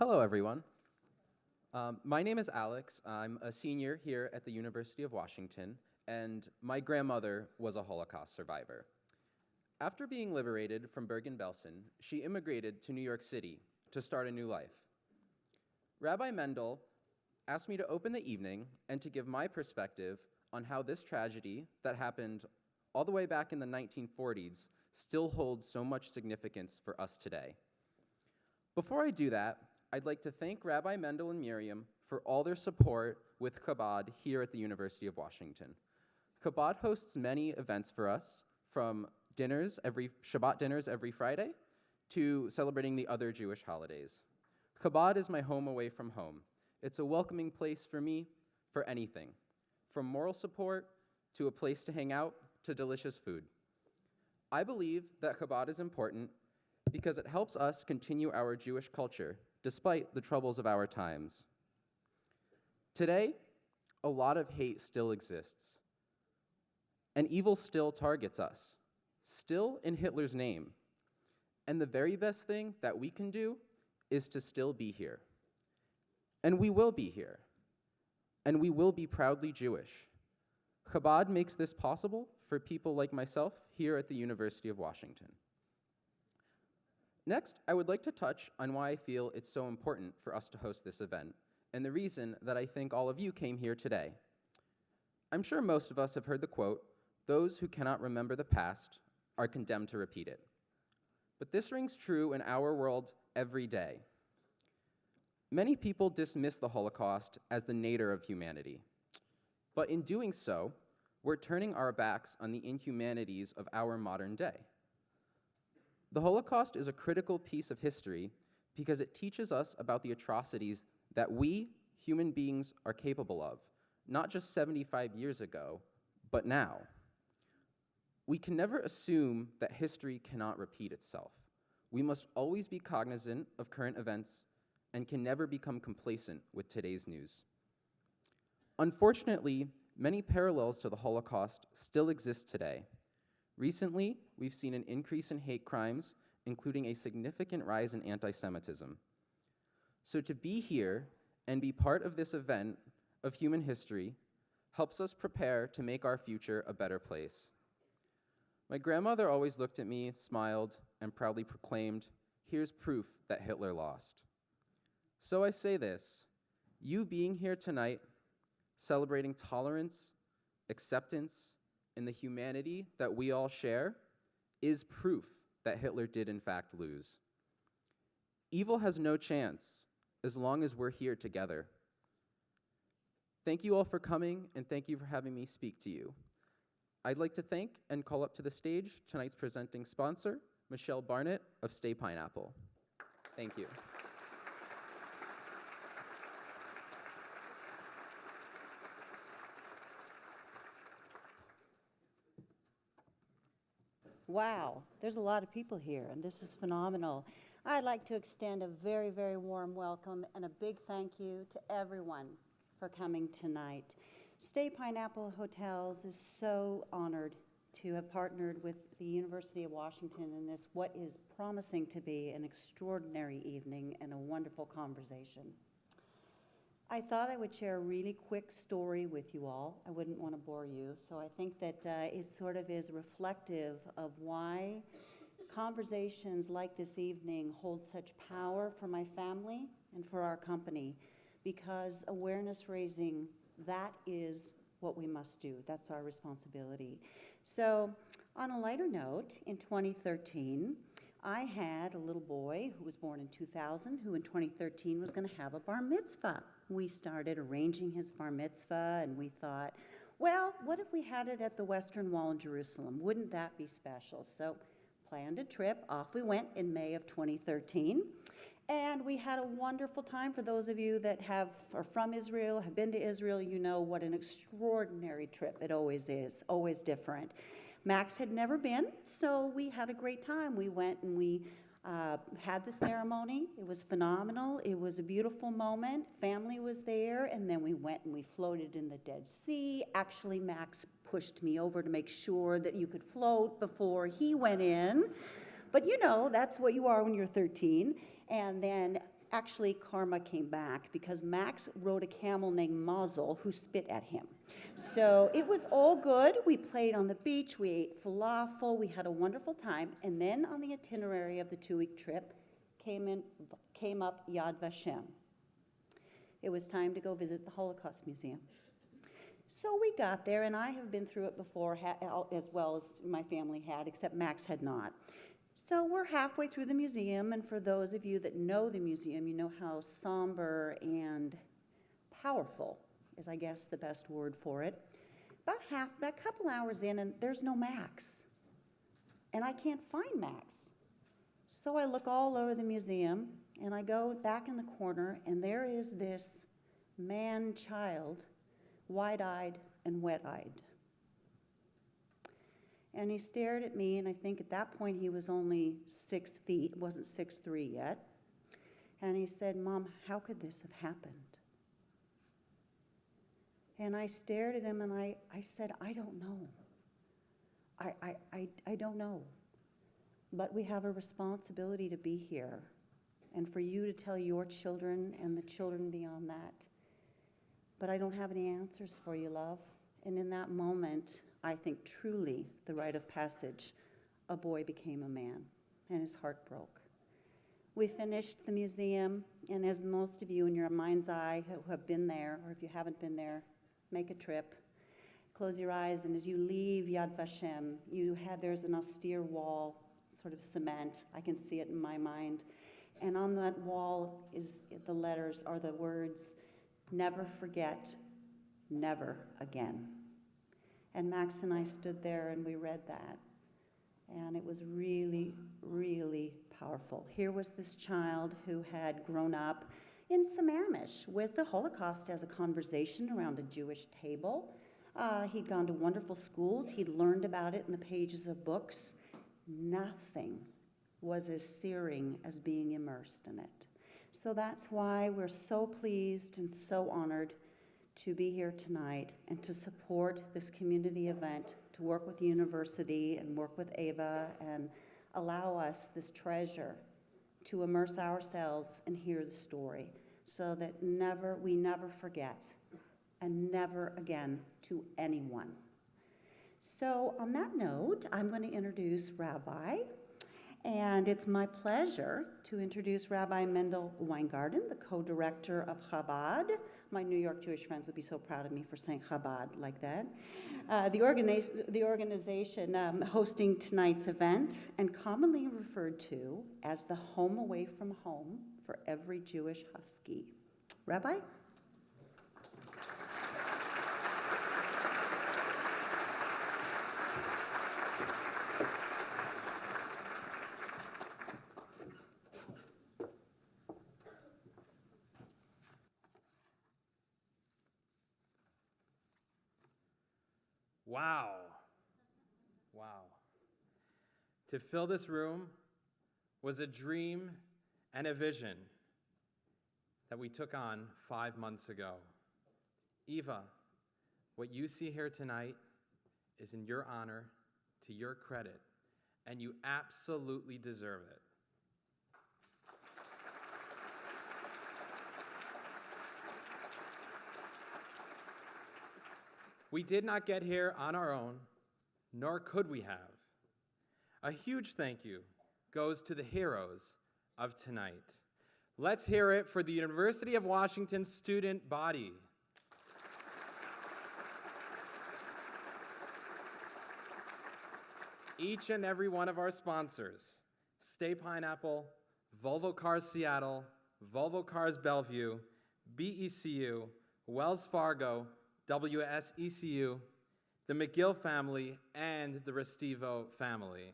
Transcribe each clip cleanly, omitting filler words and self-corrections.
Hello, everyone. My name is Alex. I'm a senior here at the University of Washington, and my grandmother was a Holocaust survivor. After being liberated from Bergen-Belsen, she immigrated to New York City to start a new life. Rabbi Mendel asked me to open the evening and to give my perspective on how this tragedy that happened all the way back in the 1940s still holds so much significance for us today. Before I do that, I'd like to thank Rabbi Mendel and Miriam for all their support with Chabad here at the University of Washington. Chabad hosts many events for us, from Shabbat dinners every Friday to celebrating the other Jewish holidays. Chabad is my home away from home. It's a welcoming place for me for anything, from moral support to a place to hang out to delicious food. I believe that Chabad is important because it helps us continue our Jewish culture despite the troubles of our times. Today, a lot of hate still exists, and evil still targets us, still in Hitler's name. And the very best thing that we can do is to still be here. And we will be here. And we will be proudly Jewish. Chabad makes this possible for people like myself here at the University of Washington. Next, I would like to touch on why I feel it's so important for us to host this event, and the reason that I think all of you came here today. I'm sure most of us have heard the quote, "Those who cannot remember the past are condemned to repeat it." But this rings true in our world every day. Many people dismiss the Holocaust as the nadir of humanity. But in doing so, we're turning our backs on the inhumanities of our modern day. The Holocaust is a critical piece of history because it teaches us about the atrocities that we, human beings, are capable of, not just 75 years ago, but now. We can never assume that history cannot repeat itself. We must always be cognizant of current events and can never become complacent with today's news. Unfortunately, many parallels to the Holocaust still exist today. Recently, we've seen an increase in hate crimes, including a significant rise in anti-Semitism. So to be here and be part of this event of human history helps us prepare to make our future a better place. My grandmother always looked at me, smiled, and proudly proclaimed, "Here's proof that Hitler lost." So I say this, you being here tonight, celebrating tolerance, acceptance, and the humanity that we all share, is proof that Hitler did in fact lose. Evil has no chance as long as we're here together. Thank you all for coming, and thank you for having me speak to you. I'd like to thank and call up to the stage tonight's presenting sponsor, Michelle Barnett of Stay Pineapple. Thank you. Wow, there's a lot of people here, and this is phenomenal. I'd like to extend a very, very warm welcome and a big thank you to everyone for coming tonight. Stay Pineapple Hotels is so honored to have partnered with the University of Washington in this, what is promising to be an extraordinary evening and a wonderful conversation. I thought I would share a really quick story with you all. I wouldn't want to bore you, so I think that it sort of is reflective of why conversations like this evening hold such power for my family and for our company, because awareness raising, that is what we must do. That's our responsibility. So on a lighter note, in 2013, I had a little boy who was born in 2000 who in 2013 was going to have a bar mitzvah. We started arranging his bar mitzvah, and we thought, well, what if we had it at the Western Wall in Jerusalem? Wouldn't that be special? So planned a trip. Off we went in May of 2013. And we had a wonderful time. For those of you that are from Israel, have been to Israel, you know what an extraordinary trip it always is, always different. Max had never been, so we had a great time. We went and we had the ceremony. It was phenomenal. It was a beautiful moment. Family was there, and then we went and we floated in the Dead Sea. Actually, Max pushed me over to make sure that you could float before he went in. But you know, that's what you are when you're 13. And then Actually, karma came back because Max rode a camel named Mazel who spit at him. So it was all good. We played on the beach, we ate falafel, we had a wonderful time. And then on the itinerary of the 2-week trip came up Yad Vashem. It was time to go visit the Holocaust Museum. So we got there, and I have been through it before, as well as my family had, except Max had not. So we're halfway through the museum, and for those of you that know the museum, you know how somber and powerful is, I guess, the best word for it. About a couple hours in, and there's no Max. And I can't find Max. So I look all over the museum, and I go back in the corner, and there is this man-child, wide-eyed and wet-eyed. And he stared at me, and I think at that point he was only 6 feet, wasn't 6'3" yet. And he said, "Mom, how could this have happened?" And I stared at him, and I said, "I don't know. I don't know. But we have a responsibility to be here, and for you to tell your children and the children beyond that. But I don't have any answers for you, love." And in that moment, I think truly the rite of passage, a boy became a man, and his heart broke. We finished the museum, and as most of you in your mind's eye who have been there, or if you haven't been there, make a trip. Close your eyes, and as you leave Yad Vashem, there's an austere wall, sort of cement. I can see it in my mind. And on that wall are the words, "Never forget, never again." And Max and I stood there and we read that. And it was really, really powerful. Here was this child who had grown up in Sammamish with the Holocaust as a conversation around a Jewish table. He'd gone to wonderful schools. He'd learned about it in the pages of books. Nothing was as searing as being immersed in it. So that's why we're so pleased and so honored to be here tonight and to support this community event, to work with the university and work with Eva and allow us this treasure to immerse ourselves and hear the story so that we never forget and never again to anyone. So on that note, I'm going to introduce Rabbi. And it's my pleasure to introduce Rabbi Mendel Weingarten, the co-director of Chabad. My New York Jewish friends would be so proud of me for saying Chabad like that. The organization hosting tonight's event, and commonly referred to as the home away from home for every Jewish husky. Rabbi? Wow. To fill this room was a dream and a vision that we took on 5 months ago. Eva, what you see here tonight is in your honor, to your credit, and you absolutely deserve it. We did not get here on our own, nor could we have. A huge thank you goes to the heroes of tonight. Let's hear it for the University of Washington student body. Each and every one of our sponsors, Stay Pineapple, Volvo Cars Seattle, Volvo Cars Bellevue, BECU, Wells Fargo, WSECU, the McGill family, and the Restivo family.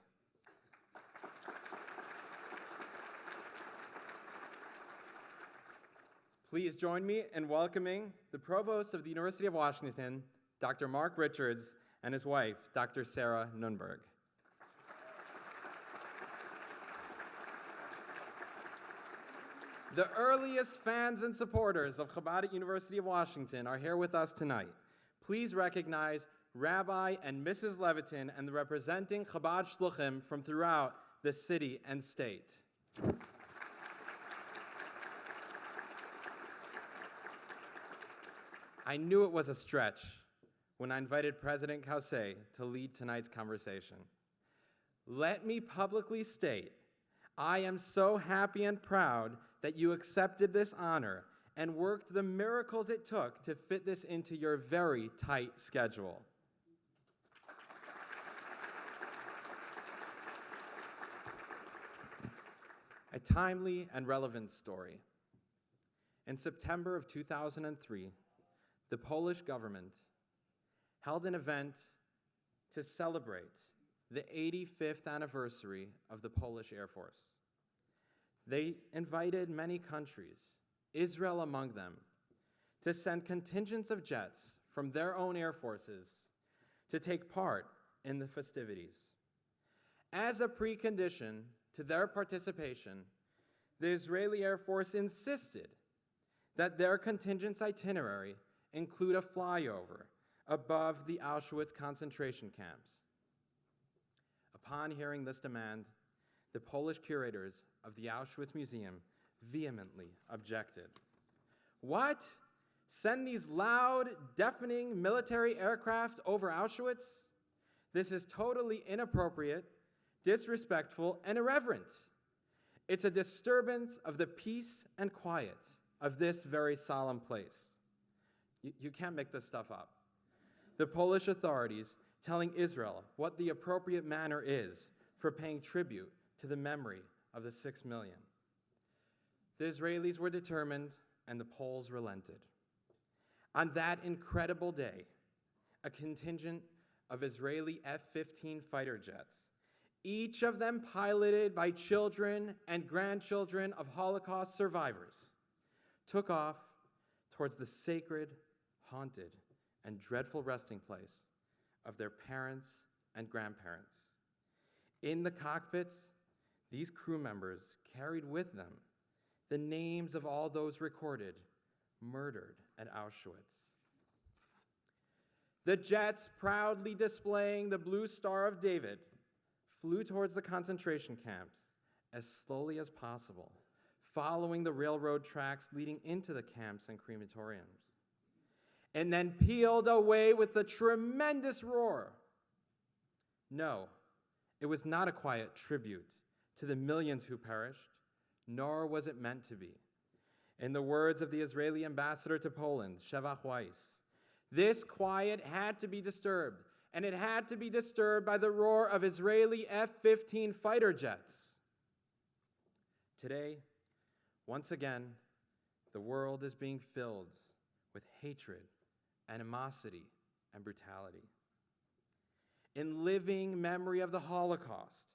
Please join me in welcoming the Provost of the University of Washington, Dr. Mark Richards, and his wife, Dr. Sarah Nunberg. The earliest fans and supporters of Chabad at University of Washington are here with us tonight. Please recognize Rabbi and Mrs. Levitin and the representing Chabad Shluchim from throughout the city and state. I knew it was a stretch when I invited President Cauce to lead tonight's conversation. Let me publicly state, I am so happy and proud that you accepted this honor and worked the miracles it took to fit this into your very tight schedule. A timely and relevant story. In September of 2003, the Polish government held an event to celebrate the 85th anniversary of the Polish Air Force. They invited many countries, Israel among them, to send contingents of jets from their own air forces to take part in the festivities. As a precondition to their participation, the Israeli Air Force insisted that their contingent's itinerary include a flyover above the Auschwitz concentration camps. Upon hearing this demand, the Polish curators of the Auschwitz Museum vehemently objected. What? Send these loud, deafening military aircraft over Auschwitz? This is totally inappropriate, disrespectful, and irreverent. It's a disturbance of the peace and quiet of this very solemn place. You can't make this stuff up. The Polish authorities telling Israel what the appropriate manner is for paying tribute to the memory of the 6 million. The Israelis were determined, and the Poles relented. On that incredible day, a contingent of Israeli F-15 fighter jets, each of them piloted by children and grandchildren of Holocaust survivors, took off towards the sacred, haunted, and dreadful resting place of their parents and grandparents. In the cockpits, these crew members carried with them the names of all those recorded, murdered at Auschwitz. The jets, proudly displaying the blue Star of David, flew towards the concentration camps as slowly as possible, following the railroad tracks leading into the camps and crematoriums, and then peeled away with a tremendous roar. No, it was not a quiet tribute to the millions who perished, nor was it meant to be. In the words of the Israeli ambassador to Poland, Shevach Weiss, this quiet had to be disturbed, and it had to be disturbed by the roar of Israeli F-15 fighter jets. Today, once again, the world is being filled with hatred, animosity, and brutality. In living memory of the Holocaust,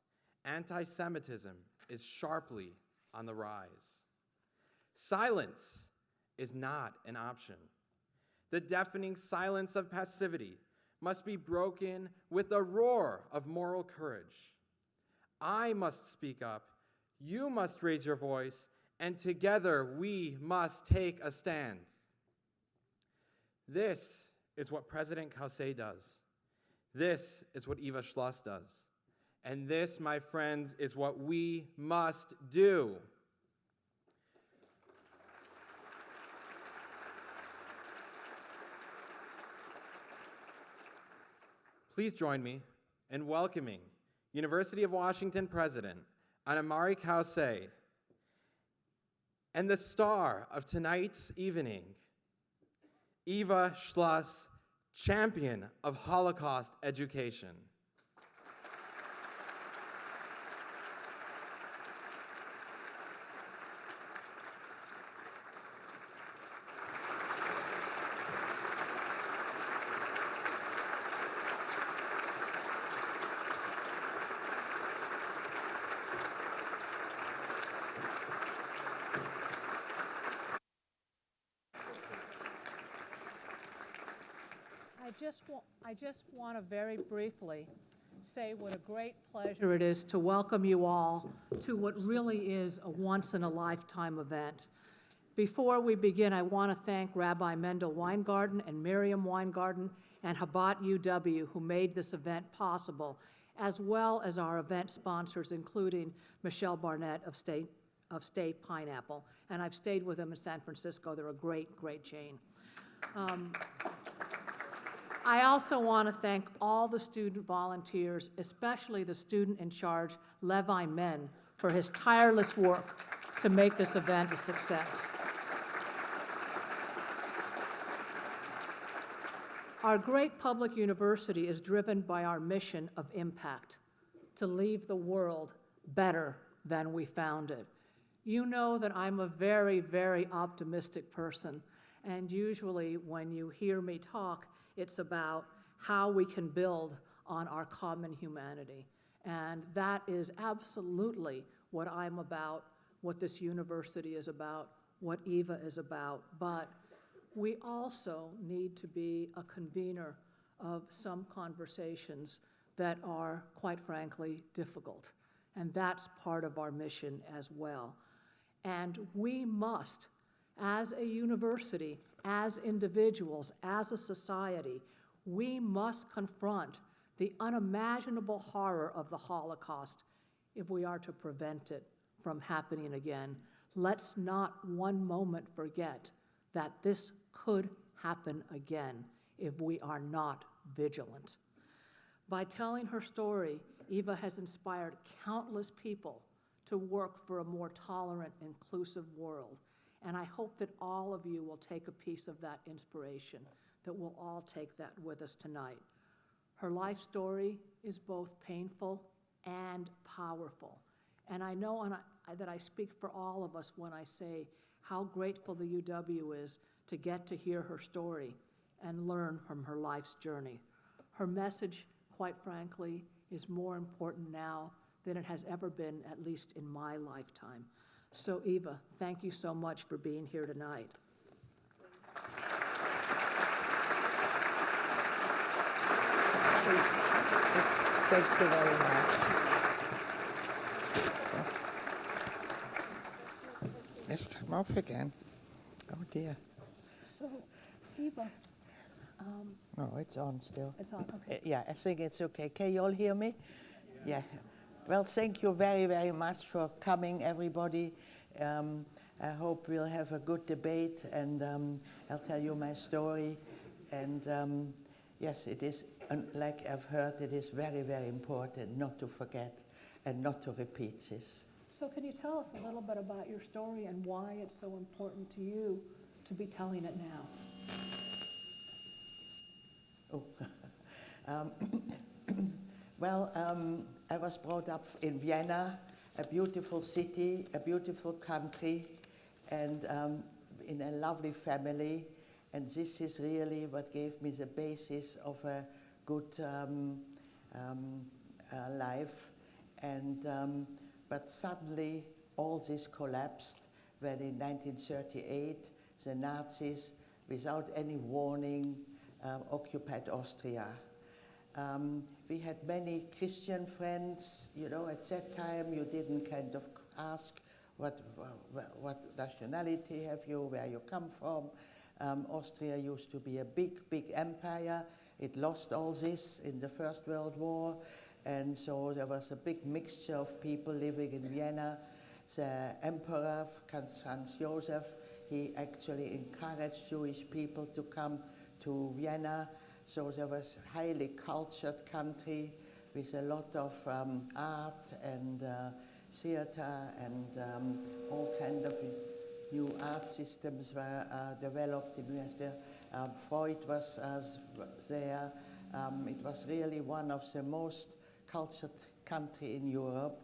anti-Semitism is sharply on the rise. Silence is not an option. The deafening silence of passivity must be broken with a roar of moral courage. I must speak up, you must raise your voice, and together we must take a stand. This is what President Cauce does. This is what Eva Schloss does. And this, my friends, is what we must do. Please join me in welcoming University of Washington President Mari Cauce and the star of tonight's evening, Eva Schloss, champion of Holocaust education. I just want to very briefly say what a great pleasure it is to welcome you all to what really is a once-in-a-lifetime event. Before we begin, I want to thank Rabbi Mendel Weingarten and Miriam Weingarten and Chabad UW who made this event possible, as well as our event sponsors, including Michelle Barnett of State Pineapple. And I've stayed with them in San Francisco. They're a great, great chain. I also want to thank all the student volunteers, especially the student in charge, Levi Men, for his tireless work to make this event a success. Our great public university is driven by our mission of impact, to leave the world better than we found it. You know that I'm a very, very optimistic person, and usually when you hear me talk, it's about how we can build on our common humanity. And that is absolutely what I'm about, what this university is about, what Eva is about. But we also need to be a convener of some conversations that are, quite frankly, difficult. And that's part of our mission as well. And we must, as a university, as individuals, as a society, we must confront the unimaginable horror of the Holocaust if we are to prevent it from happening again. Let's not one moment forget that this could happen again if we are not vigilant. By telling her story, Eva has inspired countless people to work for a more tolerant, inclusive world. And I hope that all of you will take a piece of that inspiration, that we'll all take that with us tonight. Her life story is both painful and powerful. And I know that I speak for all of us when I say how grateful the UW is to get to hear her story and learn from her life's journey. Her message, quite frankly, is more important now than it has ever been, at least in my lifetime. So Eva, thank you so much for being here tonight. Thank you very much. Let's come off again. Oh dear. So, Eva, No, it's on still. it's on, okay. Yeah, I think it's okay. Can you all hear me? Yes. Well, thank you very, very much for coming, everybody. I hope we'll have a good debate, and I'll tell you my story. And yes, it is, like I've heard, it is very, very important not to forget and not to repeat this. So can you tell us a little bit about your story and why it's so important to you to be telling it now? Oh. Well, I was brought up in Vienna, a beautiful city, a beautiful country, and in a lovely family. And this is really what gave me the basis of a good life. And but suddenly all this collapsed when in 1938 the Nazis, without any warning, occupied Austria. We had many Christian friends. You know, at that time you didn't kind of ask what nationality have you, where you come from. Austria used to be a big, big empire. It lost all this in the First World War, and so there was a big mixture of people living in Vienna. The Emperor, Franz Joseph, he actually encouraged Jewish people to come to Vienna. So there was a highly cultured country with a lot of art and theater, and all kind of new art systems were developed in Vienna. Freud was there. It was really one of the most cultured country in Europe,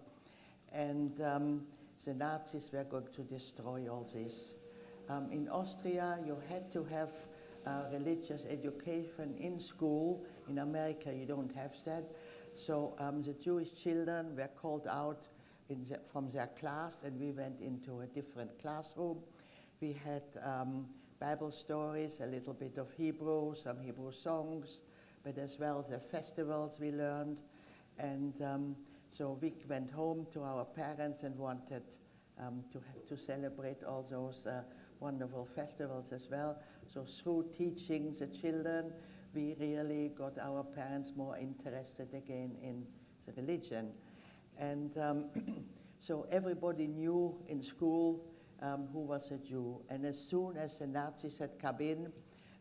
and the Nazis were going to destroy all this. In Austria, you had to have religious education in school. In America, you don't have that. So the Jewish children were called out from their class, and we went into a different classroom. We had Bible stories, a little bit of Hebrew, some Hebrew songs, but as well the festivals we learned. And so we went home to our parents and wanted to celebrate all those wonderful festivals as well. So through teaching the children, we really got our parents more interested again in the religion. And so everybody knew in school who was a Jew. And as soon as the Nazis had come in,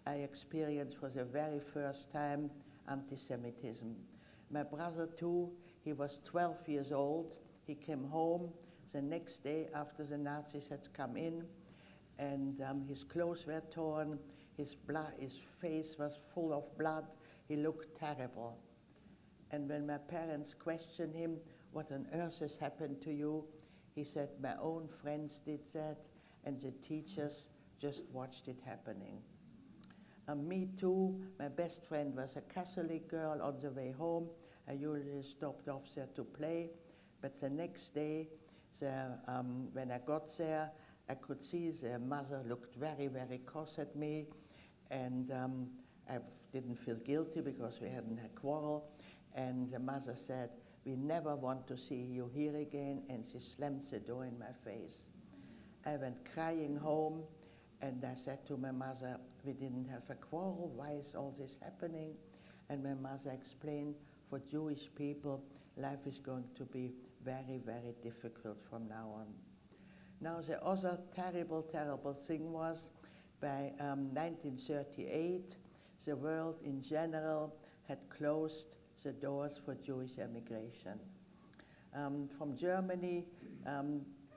I experienced for the very first time anti-Semitism. My brother too, he was 12 years old. He came home the next day after the Nazis had come in, and his clothes were torn, his face was full of blood, he looked terrible. And when my parents questioned him, what on earth has happened to you? He said, my own friends did that, and the teachers just watched it happening. Me too, my best friend was a Catholic girl. On the way home, I usually stopped off there to play, but the next day, when I got there, I could see the mother looked very, very cross at me, and I didn't feel guilty because we hadn't had a quarrel, and the mother said, we never want to see you here again, and she slammed the door in my face. I went crying home, and I said to my mother, we didn't have a quarrel, why is all this happening? And my mother explained, for Jewish people, life is going to be very, very difficult from now on. Now the other terrible, terrible thing was, by 1938, the world in general had closed the doors for Jewish emigration. From Germany,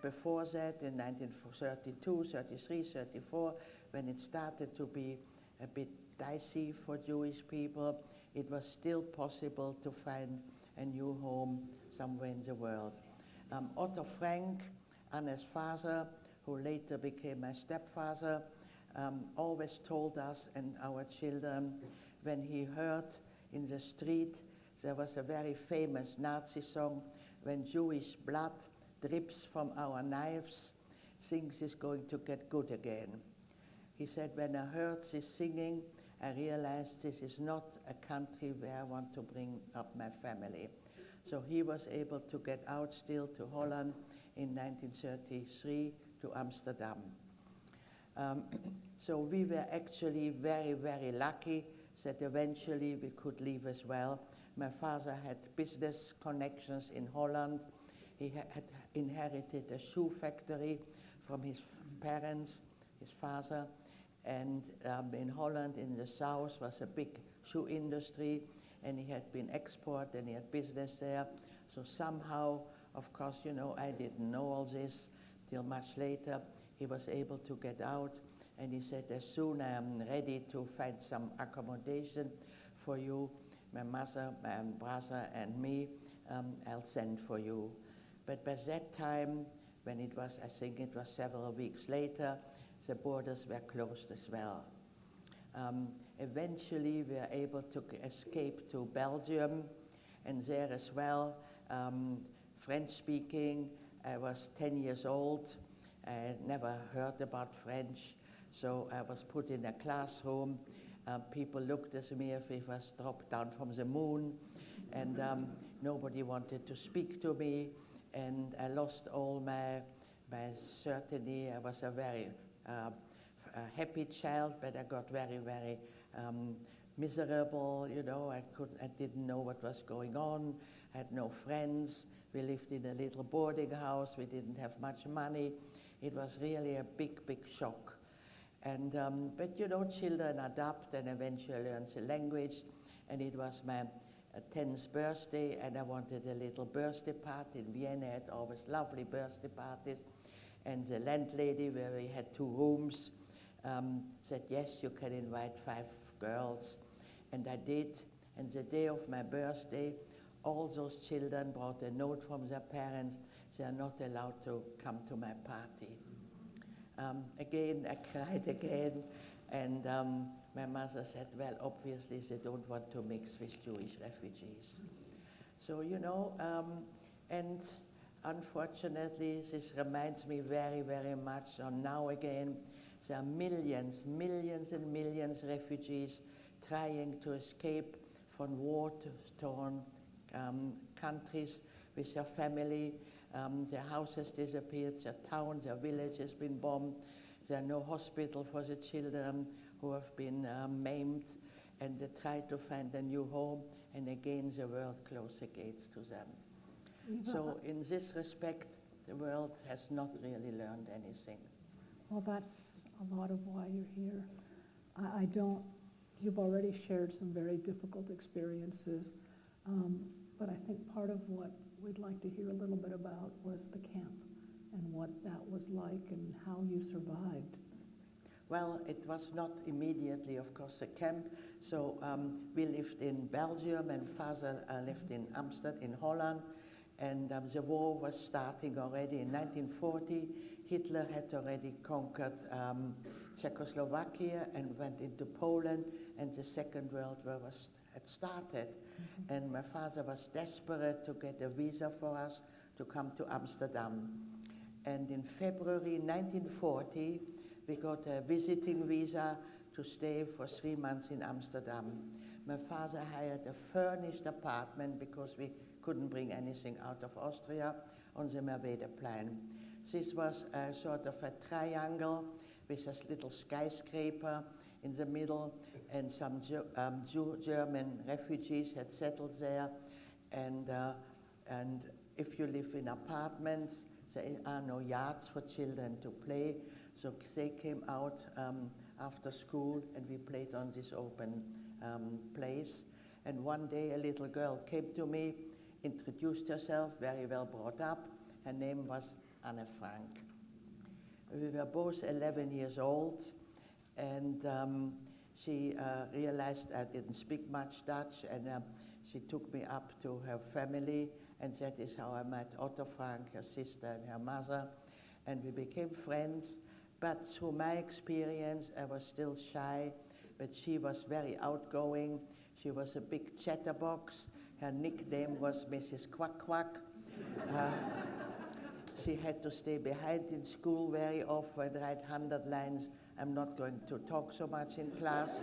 before that, in 1932, 33, 34, when it started to be a bit dicey for Jewish people, it was still possible to find a new home somewhere in the world. Otto Frank, Anne's father, who later became my stepfather, always told us and our children, when he heard in the street, there was a very famous Nazi song, when Jewish blood drips from our knives, things is going to get good again. He said, when I heard this singing, I realized this is not a country where I want to bring up my family. So he was able to get out still to Holland in 1933 to Amsterdam. So we were actually very, very lucky that eventually we could leave as well. My father had business connections in Holland. He had inherited a shoe factory from his parents, his father, and in Holland, in the south, was a big shoe industry, and he had been export and he had business there. So somehow, of course, you know, I didn't know all this till much later. He was able to get out, and he said, as soon as I'm ready to find some accommodation for you, my mother, my brother, and me, I'll send for you. But by that time, when it was, I think it was several weeks later, the borders were closed as well. Eventually, we were able to escape to Belgium, and there as well, French speaking. I was 10 years old. I had never heard about French, so I was put in a classroom. People looked at me as if I was dropped down from the moon, and nobody wanted to speak to me, and I lost all my certainty. I was a very a happy child, but I got very, very miserable, you know. I didn't know what was going on. I had no friends. We lived in a little boarding house. We didn't have much money. It was really a big, big shock. And, but you know, children adapt and eventually learn the language. And it was my 10th birthday, and I wanted a little birthday party in Vienna. I had always lovely birthday parties. And the landlady, where we had 2 rooms, said, yes, you can invite 5 girls. And I did. And the day of my birthday, all those children brought a note from their parents. They are not allowed to come to my party. Again, I cried again. And my mother said, well, obviously they don't want to mix with Jewish refugees. So, you know, and unfortunately, this reminds me very, very much. So now again, there are millions, millions and millions of refugees trying to escape from war-torn countries with their family. Their houses disappeared, their town, their village has been bombed. There are no hospital for the children who have been maimed, and they try to find a new home, and again the world closed the gates to them. So in this respect, the world has not really learned anything. Well, that's a lot of why you're here. I don't, you've already shared some very difficult experiences, but I think part of what we'd like to hear a little bit about was the camp and what that was like and how you survived. Well, it was not immediately, of course, a camp. So we lived in Belgium, and Father lived in Amsterdam, in Holland. And the war was starting already in 1940. Hitler had already conquered Czechoslovakia and went into Poland, and the Second World War had started. Mm-hmm. And my father was desperate to get a visa for us to come to Amsterdam. And in February 1940, we got a visiting visa to stay for 3 months in Amsterdam. My father hired a furnished apartment because we couldn't bring anything out of Austria on the Merwede-plan. This was a sort of a triangle with a little skyscraper in the middle, and some German refugees had settled there. And if you live in apartments, there are no yards for children to play. So they came out after school, and we played on this open place. And one day a little girl came to me, introduced herself, very well brought up. Her name was Anne Frank. We were both 11 years old, and she realized I didn't speak much Dutch, and she took me up to her family, and that is how I met Otto Frank, her sister and her mother, and we became friends. But through my experience, I was still shy, but she was very outgoing. She was a big chatterbox. Her nickname was Mrs. Quack Quack. She had to stay behind in school very often, write 100 lines. I'm not going to talk so much in class,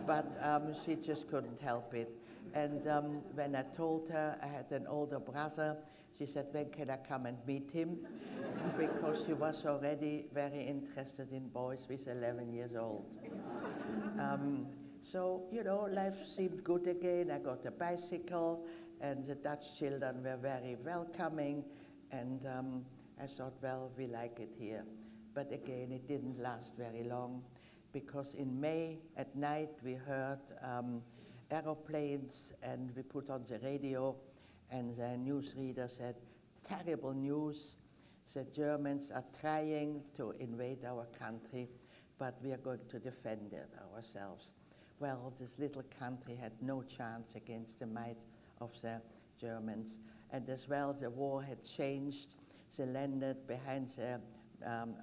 but she just couldn't help it. And when I told her I had an older brother, she said, when can I come and meet him? Because she was already very interested in boys with 11 years old. So, you know, life seemed good again. I got a bicycle, and the Dutch children were very welcoming, and I thought, well, we like it here. But again, it didn't last very long, because in May at night we heard aeroplanes, and we put on the radio, and the newsreader said, terrible news, the Germans are trying to invade our country, but we are going to defend it ourselves. Well, this little country had no chance against the might of the Germans. And as well, the war had changed. They landed behind the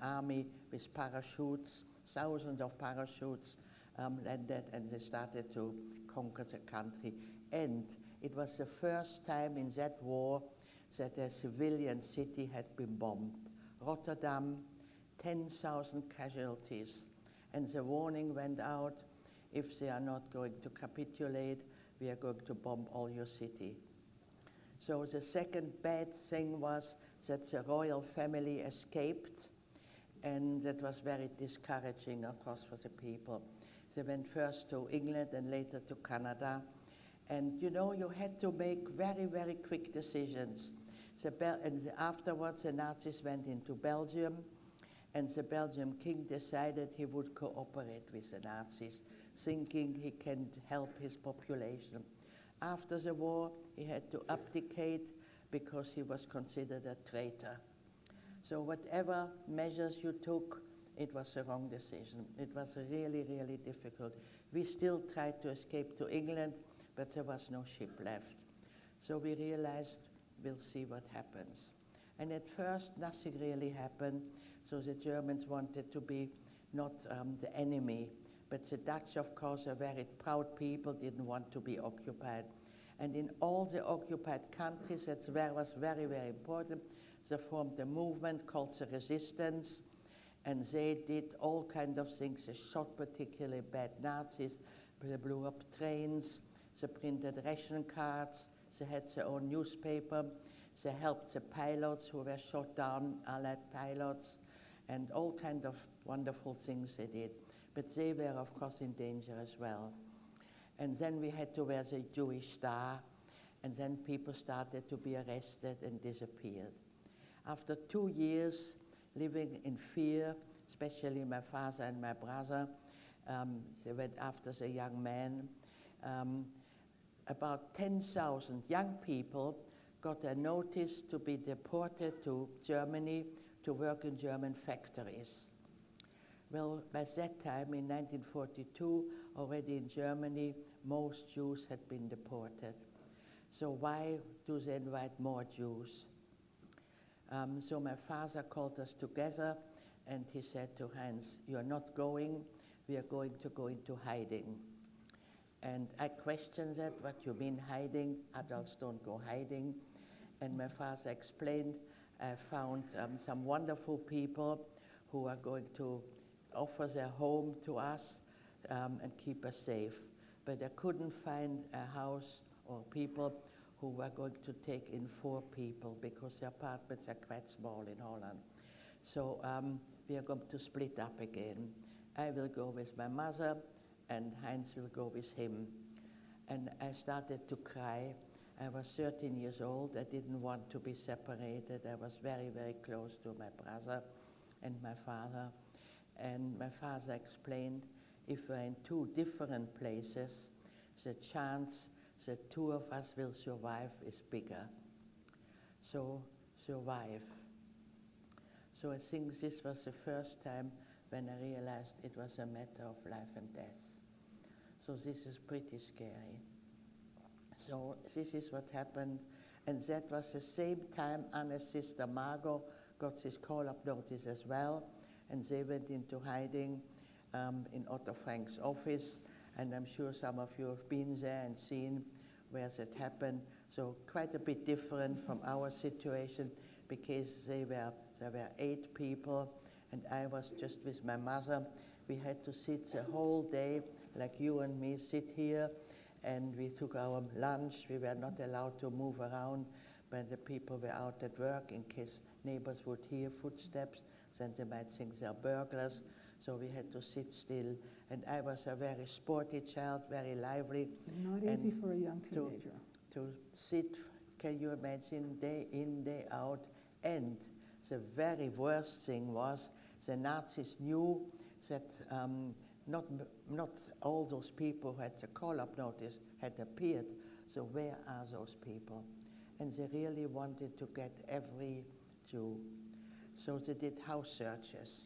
army with parachutes, thousands of parachutes landed, and they started to conquer the country. And it was the first time in that war that a civilian city had been bombed. Rotterdam, 10,000 casualties. And the warning went out, if they are not going to capitulate, we are going to bomb all your city. So the second bad thing was that the royal family escaped, and that was very discouraging, of course, for the people. They went first to England and later to Canada. And you know, you had to make very, very quick decisions. And afterwards, the Nazis went into Belgium, and the Belgian king decided he would cooperate with the Nazis, thinking he can help his population. After the war, he had to abdicate because he was considered a traitor. So whatever measures you took, it was the wrong decision. It was really, really difficult. We still tried to escape to England, but there was no ship left. So we realized, we'll see what happens. And at first, nothing really happened. So the Germans wanted to be not the enemy, but the Dutch, of course, are very proud people, didn't want to be occupied. And in all the occupied countries, that was very, very important. They formed a movement called the Resistance, and they did all kinds of things. They shot particularly bad Nazis, they blew up trains, they printed ration cards, they had their own newspaper, they helped the pilots who were shot down, Allied pilots, and all kinds of wonderful things they did. But they were, of course, in danger as well. And then we had to wear the Jewish star, and then people started to be arrested and disappeared. After 2 years living in fear, especially my father and my brother, They went after the young man. About 10,000 young people got a notice to be deported to Germany to work in German factories. Well, by that time, in 1942, already in Germany, most Jews had been deported. So why do they invite more Jews? So my father called us together, and he said to Hans, "You're not going, we are going to go into hiding." And I questioned that, what you mean hiding? Adults don't go hiding. And my father explained, I found some wonderful people who are going to offer their home to us and keep us safe. But I couldn't find a house or people who were going to take in 4 people because the apartments are quite small in Holland. So we are going to split up again. I will go with my mother and Heinz will go with him. And I started to cry. I was 13 years old. I didn't want to be separated. I was very, very close to my brother and my father. And my father explained, if we're in 2 different places, the chance that 2 of us will survive is bigger. So survive. So I think this was the first time when I realized it was a matter of life and death. So this is pretty scary. So this is what happened, and that was the same time Anna's sister Margot got this call-up notice as well, and they went into hiding in Otto Frank's office, and I'm sure some of you have been there and seen where that happened. So quite a bit different from our situation, because there were 8 people, and I was just with my mother. We had to sit the whole day, like you and me sit here, and we took our lunch. We were not allowed to move around, but the people were out at work in case neighbors would hear footsteps, then they might think they're burglars. So we had to sit still. And I was a very sporty child, very lively. Not easy for a young teenager. To sit, can you imagine, day in, day out. And the very worst thing was the Nazis knew that not all those people who had the call-up notice had appeared. So where are those people? And they really wanted to get every Jew. So they did house searches.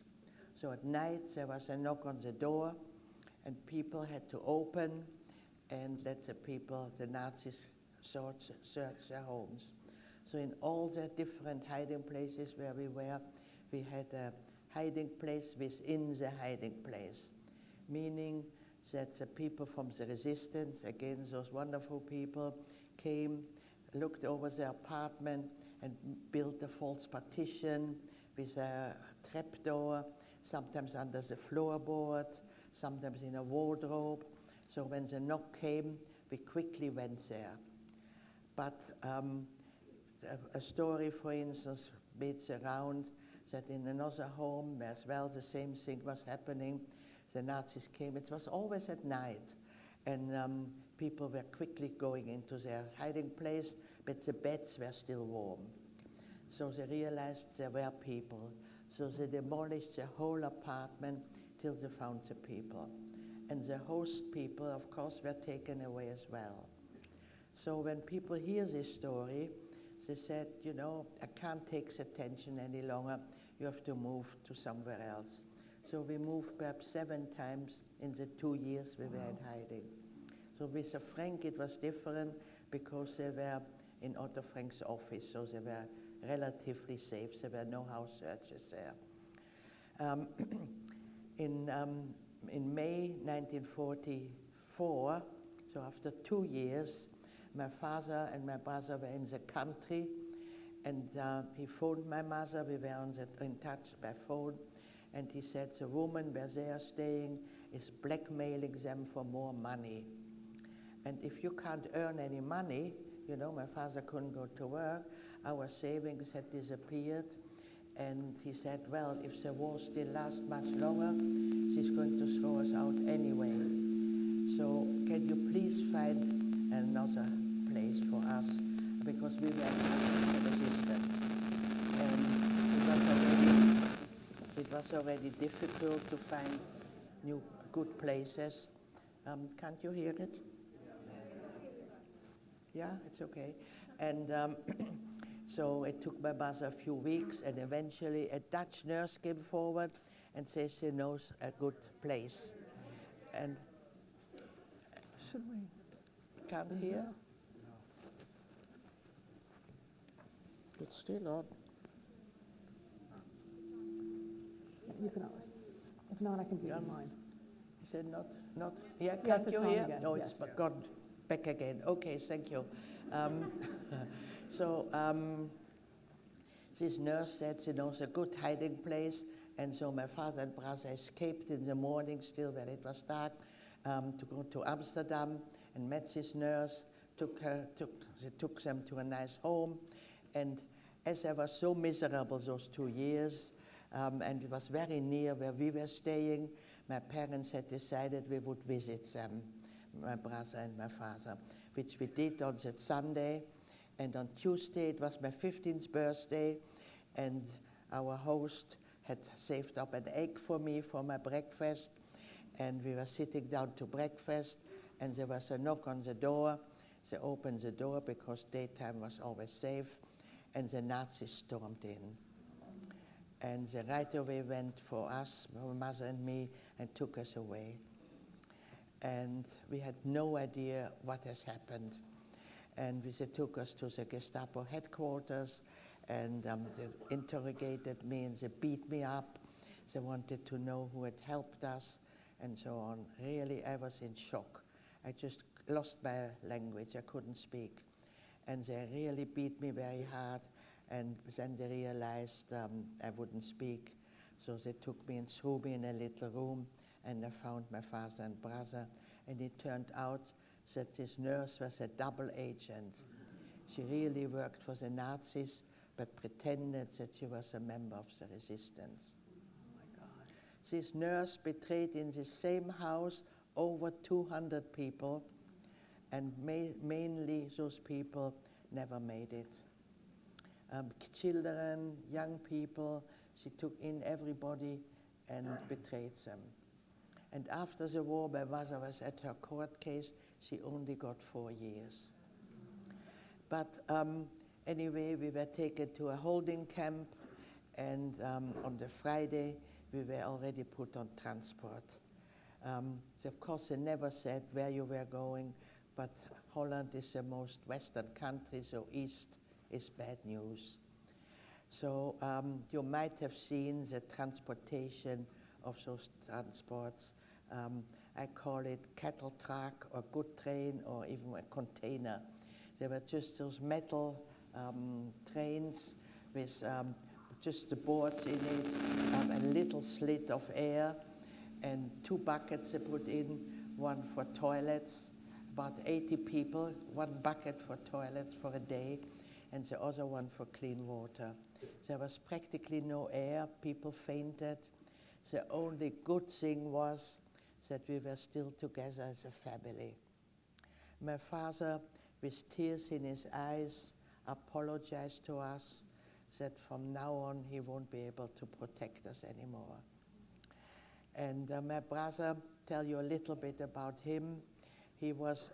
So at night there was a knock on the door, and people had to open and let the Nazis search their homes. So in all the different hiding places where we were, we had a hiding place within the hiding place, meaning that the people from the resistance, again, those wonderful people, came, looked over the apartment and built a false partition with a trapdoor, sometimes under the floorboard, sometimes in a wardrobe. So when the knock came, we quickly went there. But a story, for instance, made the round that in another home as well the same thing was happening. The Nazis came. It was always at night, and people were quickly going into their hiding place, but the beds were still warm. So they realized there were people. So they demolished the whole apartment till they found the people. And the host people, of course, were taken away as well. So when people hear this story, they said, you know, I can't take the tension any longer. You have to move to somewhere else. So we moved perhaps 7 times in the 2 years we were in hiding. So with Frank it was different because they were in Otto Frank's office, so they were relatively safe. There were no house searches there. In May 1944, so after 2 years, my father and my brother were in the country, and he phoned my mother. We were in touch by phone, and he said the woman where they are staying is blackmailing them for more money. And if you can't earn any money, you know, my father couldn't go to work, our savings had disappeared, and he said, well, if the war still lasts much longer, she's going to throw us out anyway. So can you please find another place for us, because we were in the resistance. And it was already difficult to find good places. Can't you hear it? Yeah, it's okay. And so it took my mother a few weeks, and eventually a Dutch nurse came forward and says she knows a good place. And Should we? can't hear? It's still on. You can always, if not, I can be on mine. Is it not? Yeah, Yes, can't it's you on hear? again, No, yes. it's gone back again. Okay, thank you. So this nurse said she knows a good hiding place, and so my father and brother escaped in the morning, still when it was dark, to go to Amsterdam, and met this nurse. They took them to a nice home, and as I was so miserable those 2 years, and it was very near where we were staying, my parents had decided we would visit them, my brother and my father, which we did on that Sunday. And on Tuesday, it was my 15th birthday, and our host had saved up an egg for me for my breakfast, and we were sitting down to breakfast, and there was a knock on the door. They opened the door because daytime was always safe, and the Nazis stormed in. And they right away went for us, my mother and me, and took us away. And we had no idea what has happened. And they took us to the Gestapo headquarters, and they interrogated me, and they beat me up. They wanted to know who had helped us, and so on. Really, I was in shock. I just lost my language. I couldn't speak. And they really beat me very hard, and then they realized I wouldn't speak. So they took me and threw me in a little room, and I found my father and brother. And it turned out that this nurse was a double agent. She really worked for the Nazis, but pretended that she was a member of the resistance. Oh my God. This nurse betrayed in the same house over 200 people, and mainly those people never made it. Children, young people, she took in everybody and betrayed them. And after the war, my mother was at her court case. She only got 4 years. But anyway, we were taken to a holding camp, and on the Friday, we were already put on transport. Of course, they never said where you were going, but Holland is the most western country, so east is bad news. So you might have seen the transportation of those transports. I call it cattle truck or good train or even a container. They were just those metal trains with just the boards in it, a little slit of air, and 2 buckets they put in, one for toilets, about 80 people, 1 bucket for toilets for a day, and the other one for clean water. There was practically no air, people fainted. The only good thing was that we were still together as a family. My father, with tears in his eyes, apologized to us that from now on he won't be able to protect us anymore. And my brother, tell you a little bit about him. He was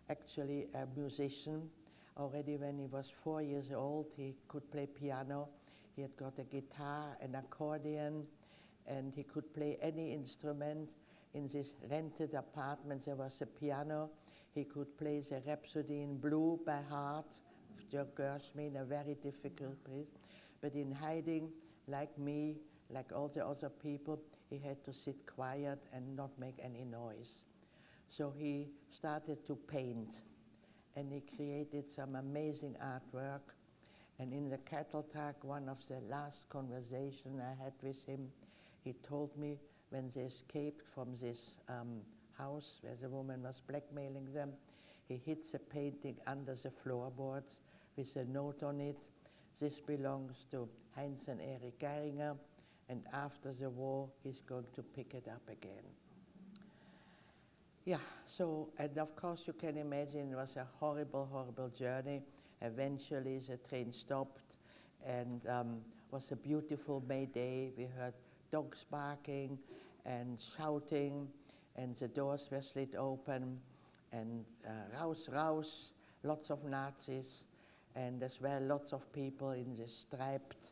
actually a musician. Already when he was 4 years old, he could play piano. He had got a guitar, an accordion, and he could play any instrument. In this rented apartment, there was a piano. He could play the Rhapsody in Blue by heart, Gershwin, a very difficult piece. But in hiding, like me, like all the other people, he had to sit quiet and not make any noise. So he started to paint, and he created some amazing artwork. And in the cattle truck, one of the last conversations I had with him, he told me when they escaped from this house where the woman was blackmailing them, he hid the painting under the floorboards with a note on it. This belongs to Heinz and Erich Geiringer, and after the war, he's going to pick it up again. Yeah, so, and of course you can imagine it was a horrible, horrible journey. Eventually the train stopped, and was a beautiful May day. We heard dogs barking, and shouting, and the doors were slit open, and raus, raus, lots of Nazis, and as well lots of people in the striped,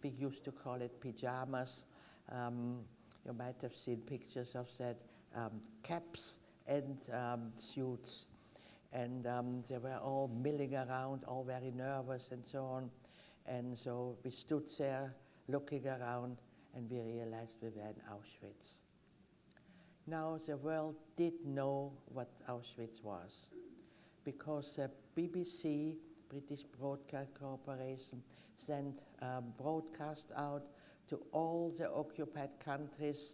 we used to call it pajamas. You might have seen pictures of that, caps and suits. And they were all milling around, all very nervous and so on. And so we stood there looking around, and we realized we were in Auschwitz. Now the world did know what Auschwitz was, because the BBC, British Broadcast Corporation, sent broadcast out to all the occupied countries,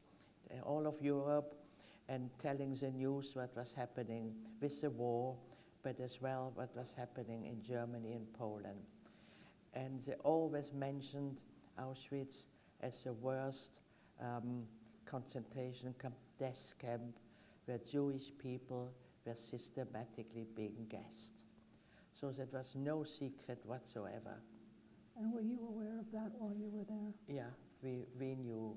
all of Europe, and telling the news what was happening with the war, but as well what was happening in Germany and Poland. And they always mentioned Auschwitz as the worst concentration camp, death camp, where Jewish people were systematically being gassed. So that was no secret whatsoever. And were you aware of that while you were there? Yeah, we knew.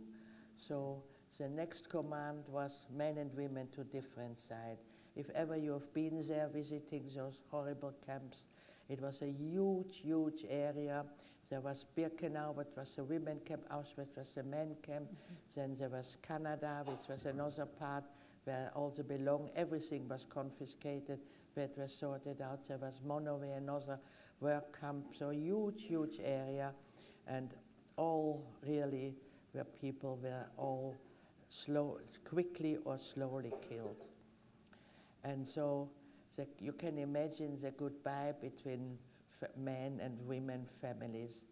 So the next command was men and women to different sides. If ever you have been there visiting those horrible camps, it was a huge, huge area. There was Birkenau, which was a women camp, Auschwitz was a men camp. Then there was Canada, which was another part where all the belong, everything was confiscated, where it was sorted out. There was Monoway, another work camp, so a huge, huge area, and all really where people were all quickly or slowly killed. And so you can imagine the goodbye between men and women families.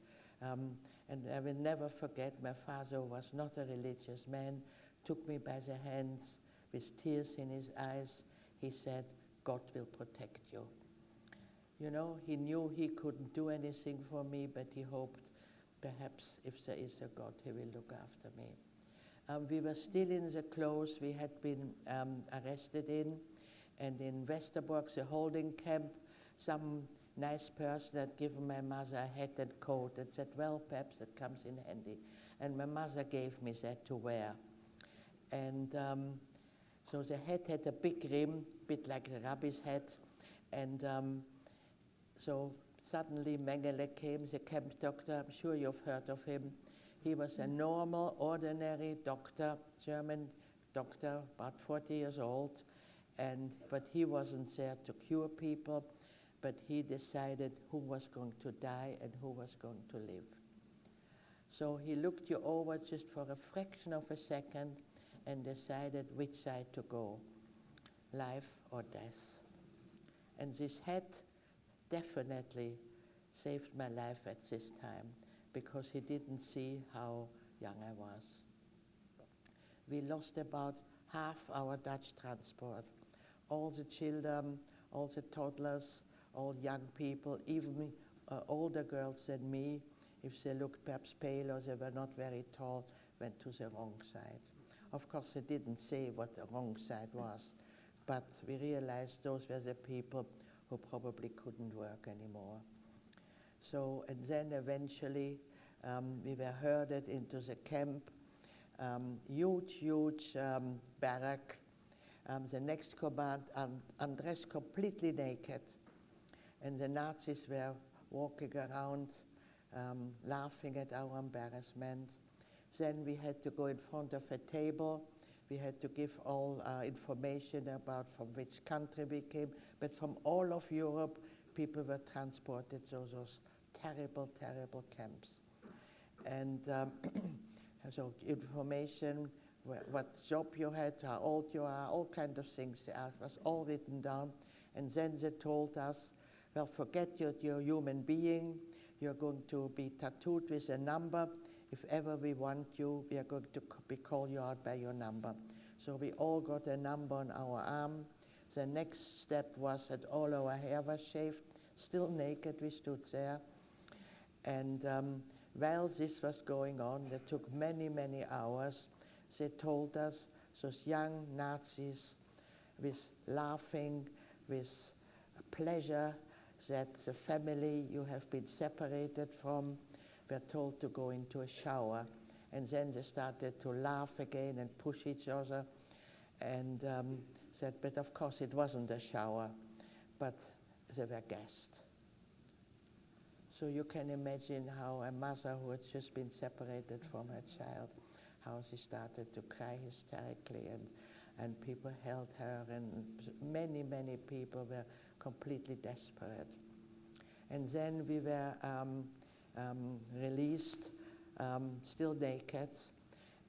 And I will never forget, my father was not a religious man, took me by the hands with tears in his eyes. He said, "God will protect you." You know, he knew he couldn't do anything for me, but he hoped perhaps if there is a God, he will look after me. We were still in the clothes we had been arrested in, and in Westerbork, the holding camp, some nice person had given my mother a hat and coat and said, "Well, perhaps that comes in handy." And my mother gave me that to wear. And so the hat had a big rim, bit like a Rabbi's hat. And so suddenly Mengele came, the camp doctor. I'm sure you've heard of him. He was a normal, ordinary doctor, German doctor, about 40 years old. But he wasn't there to cure people, but he decided who was going to die and who was going to live. So he looked you over just for a fraction of a second and decided which side to go, life or death. And this hat definitely saved my life at this time, because he didn't see how young I was. We lost about half our Dutch transport. All the children, all the toddlers, all young people, even older girls than me, if they looked perhaps pale or they were not very tall, went to the wrong side. Of course, they didn't say what the wrong side was, but we realized those were the people who probably couldn't work anymore. So, and then eventually we were herded into the camp, huge barrack. The next command, undressed completely naked. And the Nazis were walking around, laughing at our embarrassment. Then we had to go in front of a table. We had to give all information about from which country we came. But from all of Europe, people were transported to those terrible, terrible camps. And so information, what job you had, how old you are, all kinds of things. It was all written down. And then they told us, well, forget you're a human being. You're going to be tattooed with a number. If ever we want you, we are going to call you out by your number. So we all got a number on our arm. The next step was that all our hair was shaved, still naked, we stood there. And while this was going on, that took many, many hours, they told us, those young Nazis, with laughing, with pleasure, that the family you have been separated from were told to go into a shower And then they started to laugh again and push each other, and said, but of course it wasn't a shower, but they were gassed. So you can imagine how a mother who had just been separated from her child, how she started to cry hysterically, and people held her, and many, many people were completely desperate. And then we were released, still naked,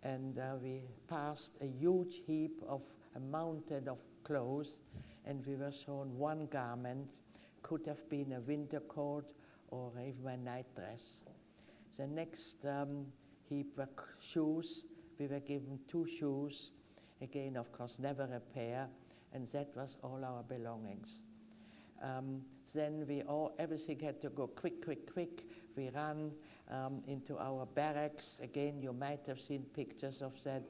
and we passed a huge heap of a mountain of clothes, and we were shown one garment, could have been a winter coat or even a night dress. The next heap were shoes. We were given 2 shoes, again, of course, never a pair, and that was all our belongings. Then everything had to go quick, quick, quick. We ran into our barracks. Again, you might have seen pictures of that.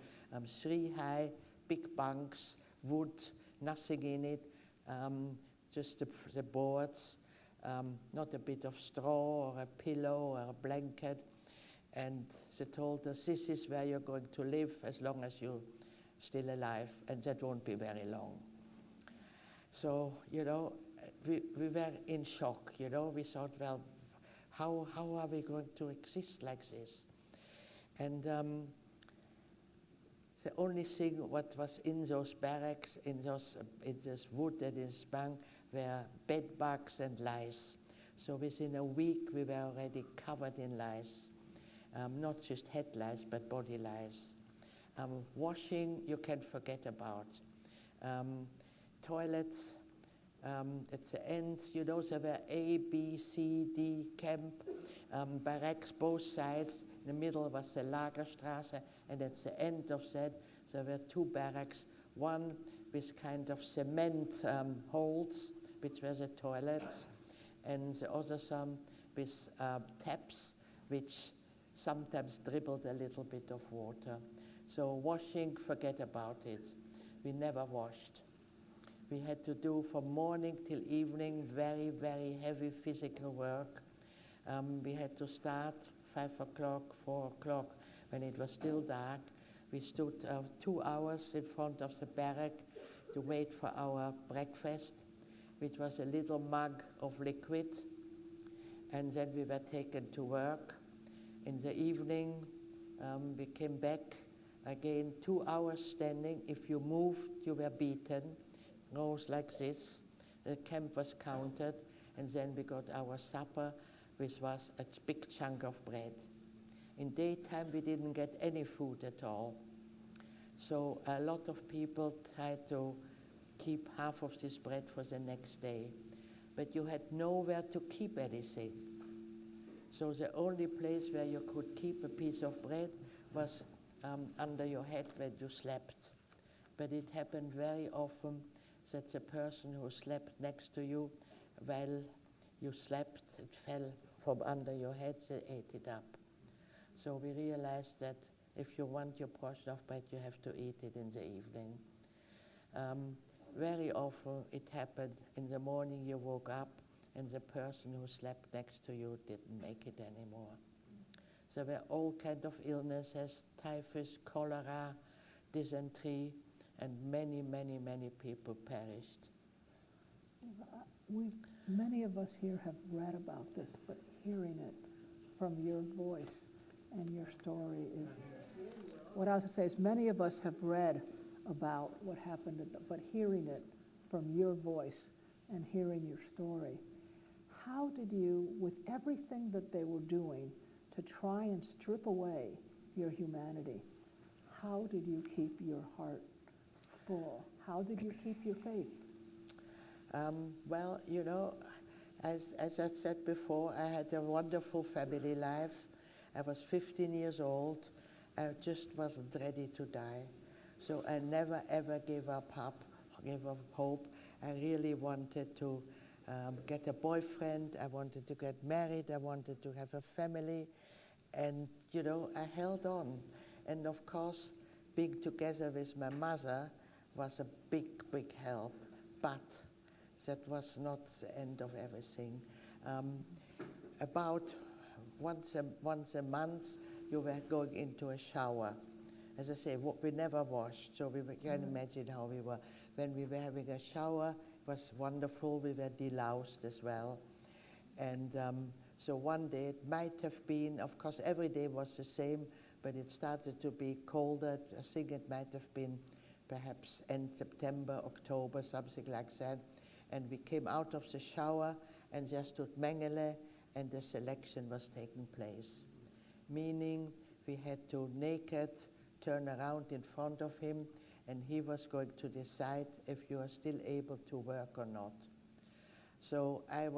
3 high, big bunks, wood, nothing in it, just the boards, not a bit of straw or a pillow or a blanket. And they told us, this is where you're going to live as long as you're still alive, and that won't be very long. So, you know, we were in shock, you know. We thought, well, how are we going to exist like this? And the only thing what was in those barracks, in this wood and this bunk, were bed bugs and lice. So within a week, we were already covered in lice. Not just head lice, but body lice. Washing, you can forget about. Toilets, at the end, you know, there were A, B, C, D camp, barracks, both sides. In the middle was the Lagerstrasse, and at the end of that, there were 2 barracks, one with kind of cement holes, which were the toilets, and the other some with taps, which sometimes dribbled a little bit of water. So washing, forget about it. We never washed. We had to do from morning till evening very, very heavy physical work. We had to start 5 o'clock, 4 o'clock, when it was still dark. We stood 2 hours in front of the barrack to wait for our breakfast, which was a little mug of liquid. And then we were taken to work. In the evening, we came back again, 2 hours standing. If you moved, you were beaten. Rows like this. The camp was counted, and then we got our supper, which was a big chunk of bread. In daytime, we didn't get any food at all. So a lot of people tried to keep half of this bread for the next day, but you had nowhere to keep anything. So the only place where you could keep a piece of bread was under your head when you slept. But it happened very often that the person who slept next to you, while you slept, it fell from under your head, they ate it up. So we realized that if you want your portion of bread, you have to eat it in the evening. Very often it happened in the morning you woke up and the person who slept next to you didn't make it anymore. There were all kinds of illnesses, typhus, cholera, dysentery, and many, many, many people perished. Many of us here have read about this, but hearing it from your voice and your story is, what I was going to say is many of us have read about what happened, but hearing it from your voice and hearing your story, how did you, with everything that they were doing to try and strip away your humanity, how did you keep your heart full? How did you keep your faith? Well, you know, as I said before, I had a wonderful family life. I was 15 years old. I just wasn't ready to die. So I never, ever gave up hope. I really wanted to get a boyfriend. I wanted to get married. I wanted to have a family. And, you know, I held on. And of course, being together with my mother was a big, big help. But that was not the end of everything. About once a month you were going into a shower. As I say, we never washed, so we can imagine how we were. When we were having a shower, it was wonderful. We were deloused as well. And so one day it might have been, of course, every day was the same, but it started to be colder. I think it might have been perhaps end September, October, something like that. And we came out of the shower, and there stood Mengele, and the selection was taking place. Meaning we had to naked turn around in front of him, and he was going to decide if you are still able to work or not. So I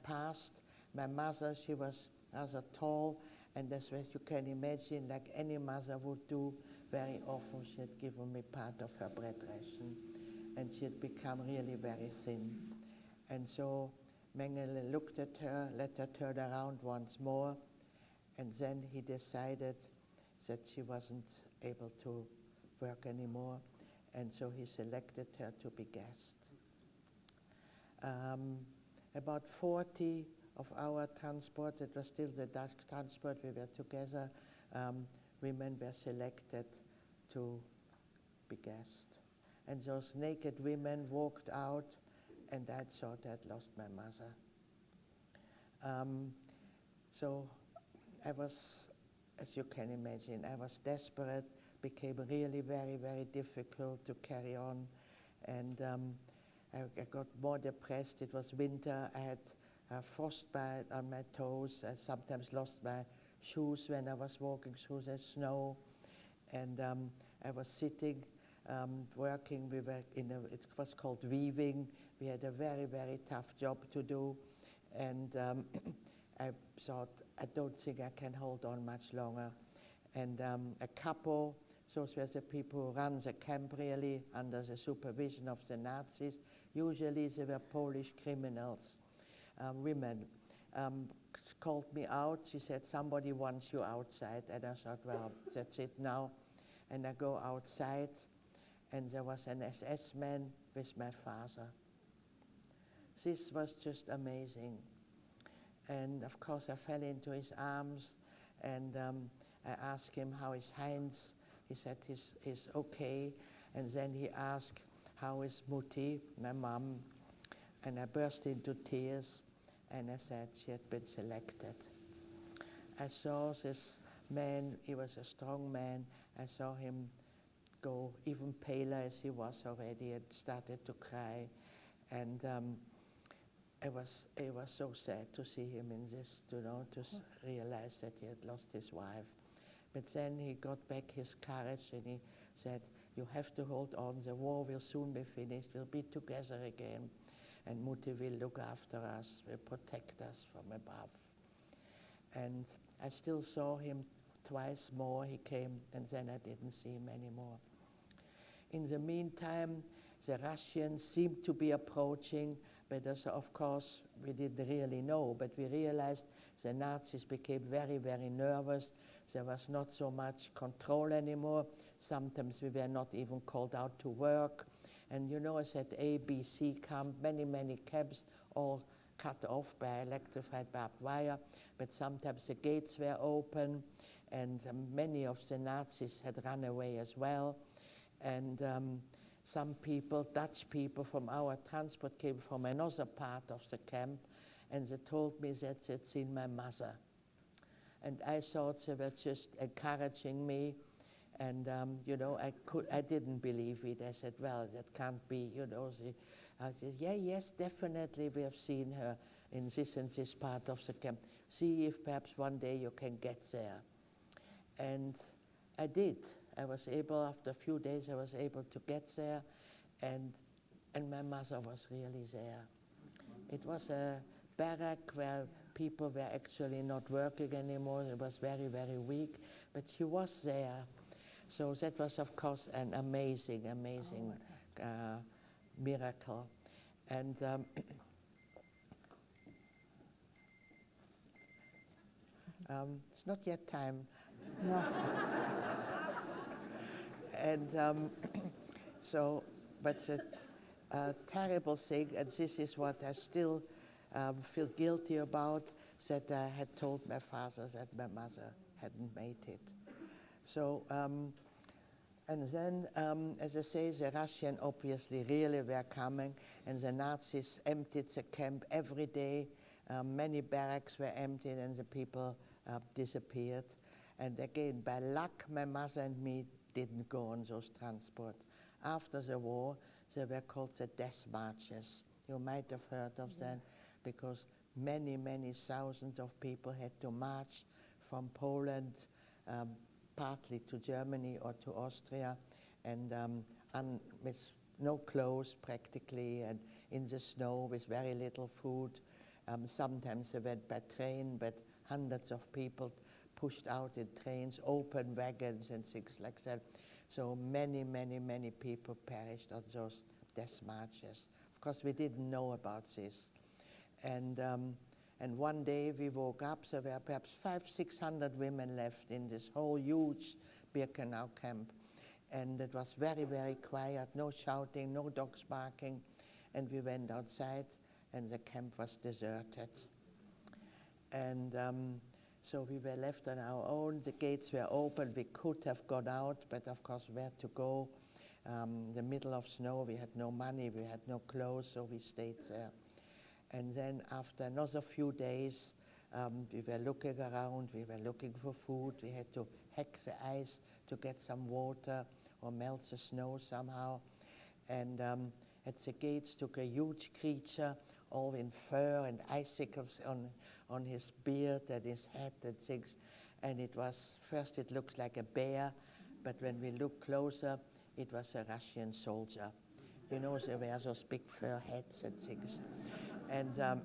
passed. My mother, she was rather tall, and as you can imagine, like any mother would do, very often she had given me part of her bread ration, and she had become really very thin. And so Mengele looked at her, let her turn around once more, and then he decided that she wasn't able to work anymore, and so he selected her to be guest. About 40 of our transport, it was still the Dutch transport, we were together, women were selected to be guest. And those naked women walked out, and I thought I'd lost my mother. So I was, as you can imagine, I was desperate, became really very, very difficult to carry on. And I got more depressed. It was winter. I had frostbite on my toes. I sometimes lost my shoes when I was walking through the snow. And I was sitting, working. We were it was called weaving. We had a very, very tough job to do. And I thought, I don't think I can hold on much longer. And a couple, those were the people who ran the camp really under the supervision of the Nazis. Usually they were Polish criminals, women, called me out. She said, somebody wants you outside. And I thought, well, that's it now. And I go outside, and there was an SS man with my father. This was just amazing. And of course I fell into his arms, and I asked him how is Heinz. He said he's okay. And then he asked, how is Mutti, my mom? And I burst into tears, and I said she had been selected. I saw this man, he was a strong man. I saw him go even paler as he was already, and started to cry. And it was so sad to see him in this, to realize that he had lost his wife. But then he got back his courage, and he said, you have to hold on, the war will soon be finished, we'll be together again, and Mutti will look after us, will protect us from above. And I still saw him twice more. He came, and then I didn't see him anymore. In the meantime, the Russians seemed to be approaching, but of course we didn't really know, but we realized the Nazis became very, very nervous. There was not so much control anymore. Sometimes we were not even called out to work. And as at A, B, C camp, many, many camps, all cut off by electrified barbed wire, but sometimes the gates were open, and many of the Nazis had run away as well. And some people, Dutch people from our transport, came from another part of the camp, and they told me that they'd seen my mother. And I thought they were just encouraging me, and I didn't believe it. I said, well, that can't be, I said, yes, definitely we have seen her in this and this part of the camp. See if perhaps one day you can get there. And I did. I was able, after a few days, I was able to get there, and my mother was really there. It was a barrack where people were actually not working anymore. It was very, very weak, but she was there. So that was, of course, an amazing, amazing miracle. And it's not yet time. No. And but the terrible thing, and this is what I still feel guilty about, that I had told my father that my mother hadn't made it. So, and then, as I say, the Russians obviously really were coming, and the Nazis emptied the camp every day. Many barracks were emptied, and the people disappeared. And again, by luck, my mother and me didn't go on those transports. After the war, they were called the death marches. You might have heard of that, because many, many thousands of people had to march from Poland, partly to Germany or to Austria, and with no clothes practically, and in the snow with very little food. Sometimes they went by train, but hundreds of people pushed out in trains, open wagons and things like that. So many, many, many people perished on those death marches. Of course, we didn't know about this. And one day we woke up, there were perhaps 500-600 women left in this whole huge Birkenau camp. And it was very, very quiet, no shouting, no dogs barking. And we went outside, and the camp was deserted. And so we were left on our own. The gates were open. We could have gone out, but of course, where to go? The middle of snow, we had no money, we had no clothes, so we stayed there. And then after another few days, we were looking around, we were looking for food. We had to hack the ice to get some water or melt the snow somehow. And at the gates took a huge creature, all in fur and icicles on his beard and his hat and things. And it was, first it looked like a bear, but when we looked closer, it was a Russian soldier. You know, they wear those big fur hats and things. And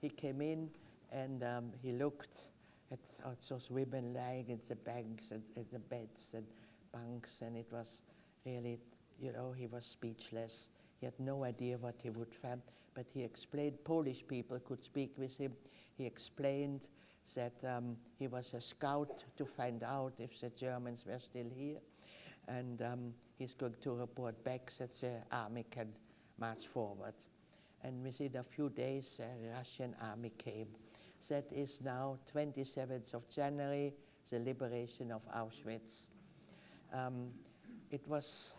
he came in, and he looked at those women lying in the banks and the beds and bunks, and it was really, you know, he was speechless. He had no idea what he would find, but he explained, Polish people could speak with him. He explained that he was a scout to find out if the Germans were still here, and he's going to report back that the army can march forward. And within a few days, the Russian army came. That is now 27th of January, the liberation of Auschwitz. It was,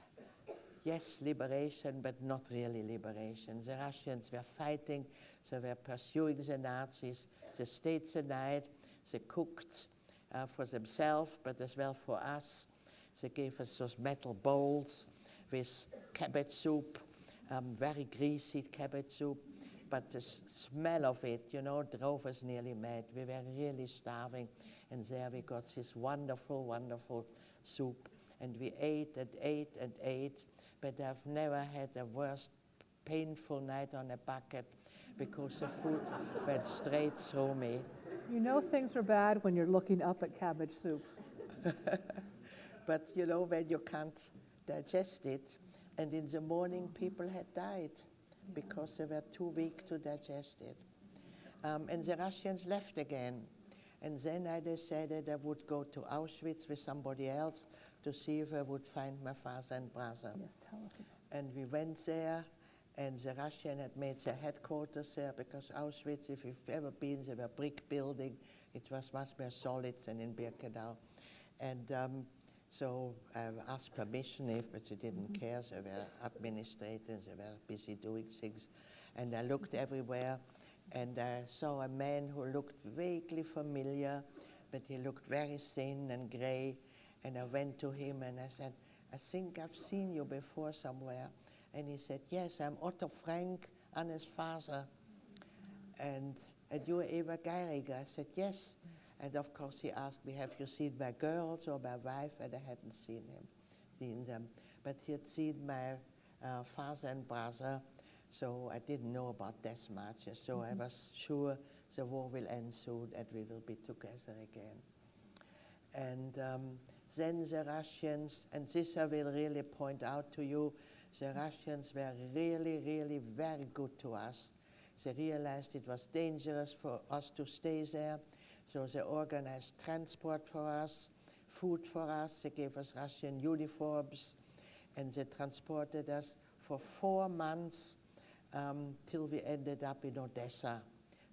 yes, liberation, but not really liberation. The Russians were fighting, they were pursuing the Nazis. They stayed the night, they cooked for themselves, but as well for us. They gave us those metal bowls with cabbage soup, very greasy cabbage soup, but the smell of it, you know, drove us nearly mad. We were really starving, and there we got this wonderful, wonderful soup, and we ate and ate and ate, but I've never had a worse painful night on a bucket because the food went straight through me. You know things are bad when you're looking up at cabbage soup. But you know, when you can't digest it, and in the morning people had died because they were too weak to digest it. And the Russians left again. And then I decided I would go to Auschwitz with somebody else to see if I would find my father and brother. Yes, tell us about And we went there, and the Russian had made their headquarters there, because Auschwitz, if you've ever been, they were brick building. It was much more solid than in Birkenau. And so I asked permission, but they didn't care. They were administrators, they were busy doing things. And I looked everywhere, and I saw a man who looked vaguely familiar, but he looked very thin and gray. And I went to him and I said, I think I've seen you before somewhere. And he said, yes, I'm Otto Frank, Anne's father. And you are Eva Geiriger? I said, yes. And of course he asked me, have you seen my girls or my wife? And I hadn't seen them. But he had seen my father and brother, so I didn't know about death marches. So I was sure the war will end soon and we will be together again. And then the Russians, and this I will really point out to you, the Russians were really, really very good to us. They realized it was dangerous for us to stay there, so they organized transport for us, food for us, they gave us Russian uniforms, and they transported us for 4 months till we ended up in Odessa.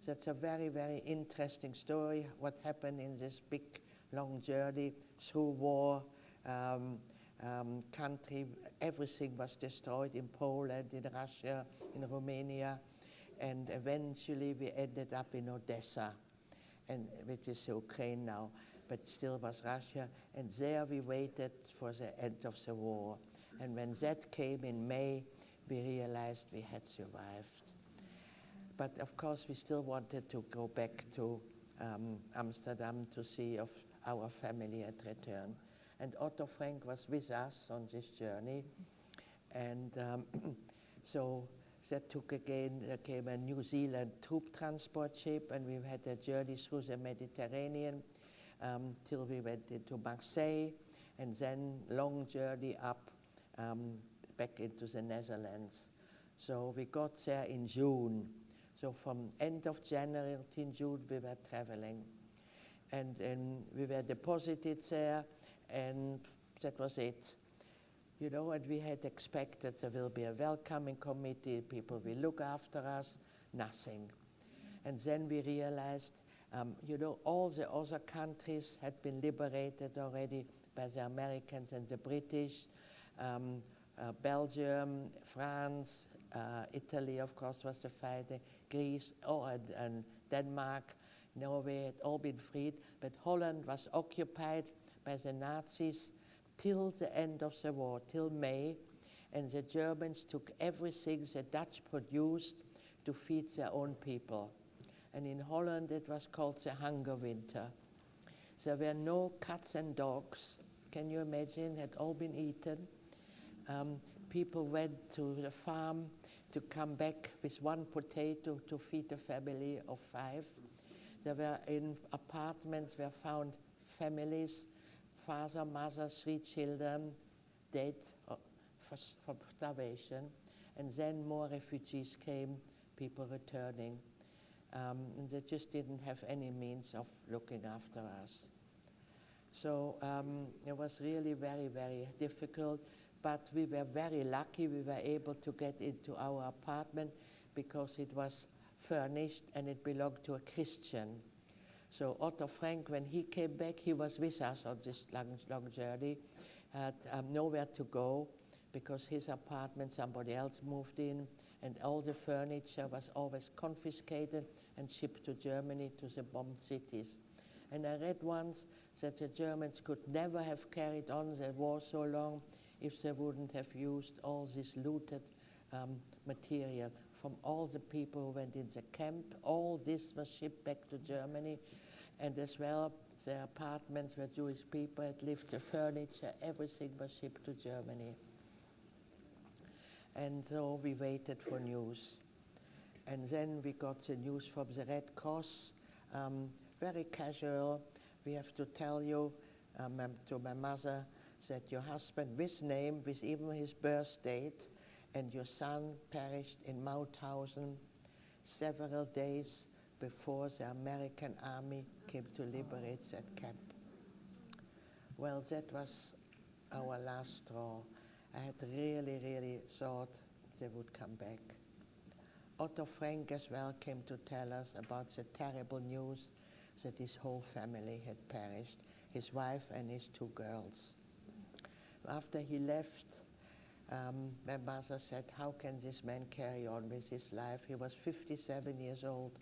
that's a very, very interesting story, what happened in this big, long journey through war, country. Everything was destroyed in Poland, in Russia, in Romania, and eventually we ended up in Odessa, and which is Ukraine now, but still was Russia, and there we waited for the end of the war. And when that came in May, we realized we had survived. But of course, we still wanted to go back to Amsterdam to see if our family had returned. And Otto Frank was with us on this journey. And so that took again, there came a New Zealand troop transport ship, and we had a journey through the Mediterranean till we went into Marseille, and then long journey up back into the Netherlands. So we got there in June. So from end of January till June we were traveling. And we were deposited there, and that was it. You know, and we had expected there will be a welcoming committee, people will look after us, nothing. And then we realized, you know, all the other countries had been liberated already by the Americans and the British, Belgium, France, Italy, of course, was the fighting, Greece, and Denmark, Norway had all been freed, but Holland was occupied by the Nazis till the end of the war, till May, and the Germans took everything the Dutch produced to feed their own people. And in Holland it was called the hunger winter. There were no cats and dogs, can you imagine, had all been eaten. People went to the farm to come back with one potato to feed a family of 5. There were in apartments were found families, father, mother, 3 children, dead from starvation. And then more refugees came, people returning. And they just didn't have any means of looking after us. So it was really very, very difficult. But we were very lucky. We were able to get into our apartment because it was furnished and it belonged to a Christian. So Otto Frank, when he came back, he was with us on this long journey, had nowhere to go because his apartment, somebody else moved in, and all the furniture was always confiscated and shipped to Germany, to the bombed cities. And I read once that the Germans could never have carried on the war so long if they wouldn't have used all this looted material from all the people who went in the camp. All this was shipped back to Germany, and as well the apartments where Jewish people had lived, the furniture, everything was shipped to Germany. And so we waited for news. And then we got the news from the Red Cross, very casual. We have to tell you, to my mother, that your husband, with name, with even his birth date, and your son perished in Mauthausen several days before the American army came to liberate that camp. Well, that was our last straw. I had really, really thought they would come back. Otto Frank as well came to tell us about the terrible news that his whole family had perished, his wife and his 2 girls. After he left, my mother said, how can this man carry on with his life? He was 57 years old.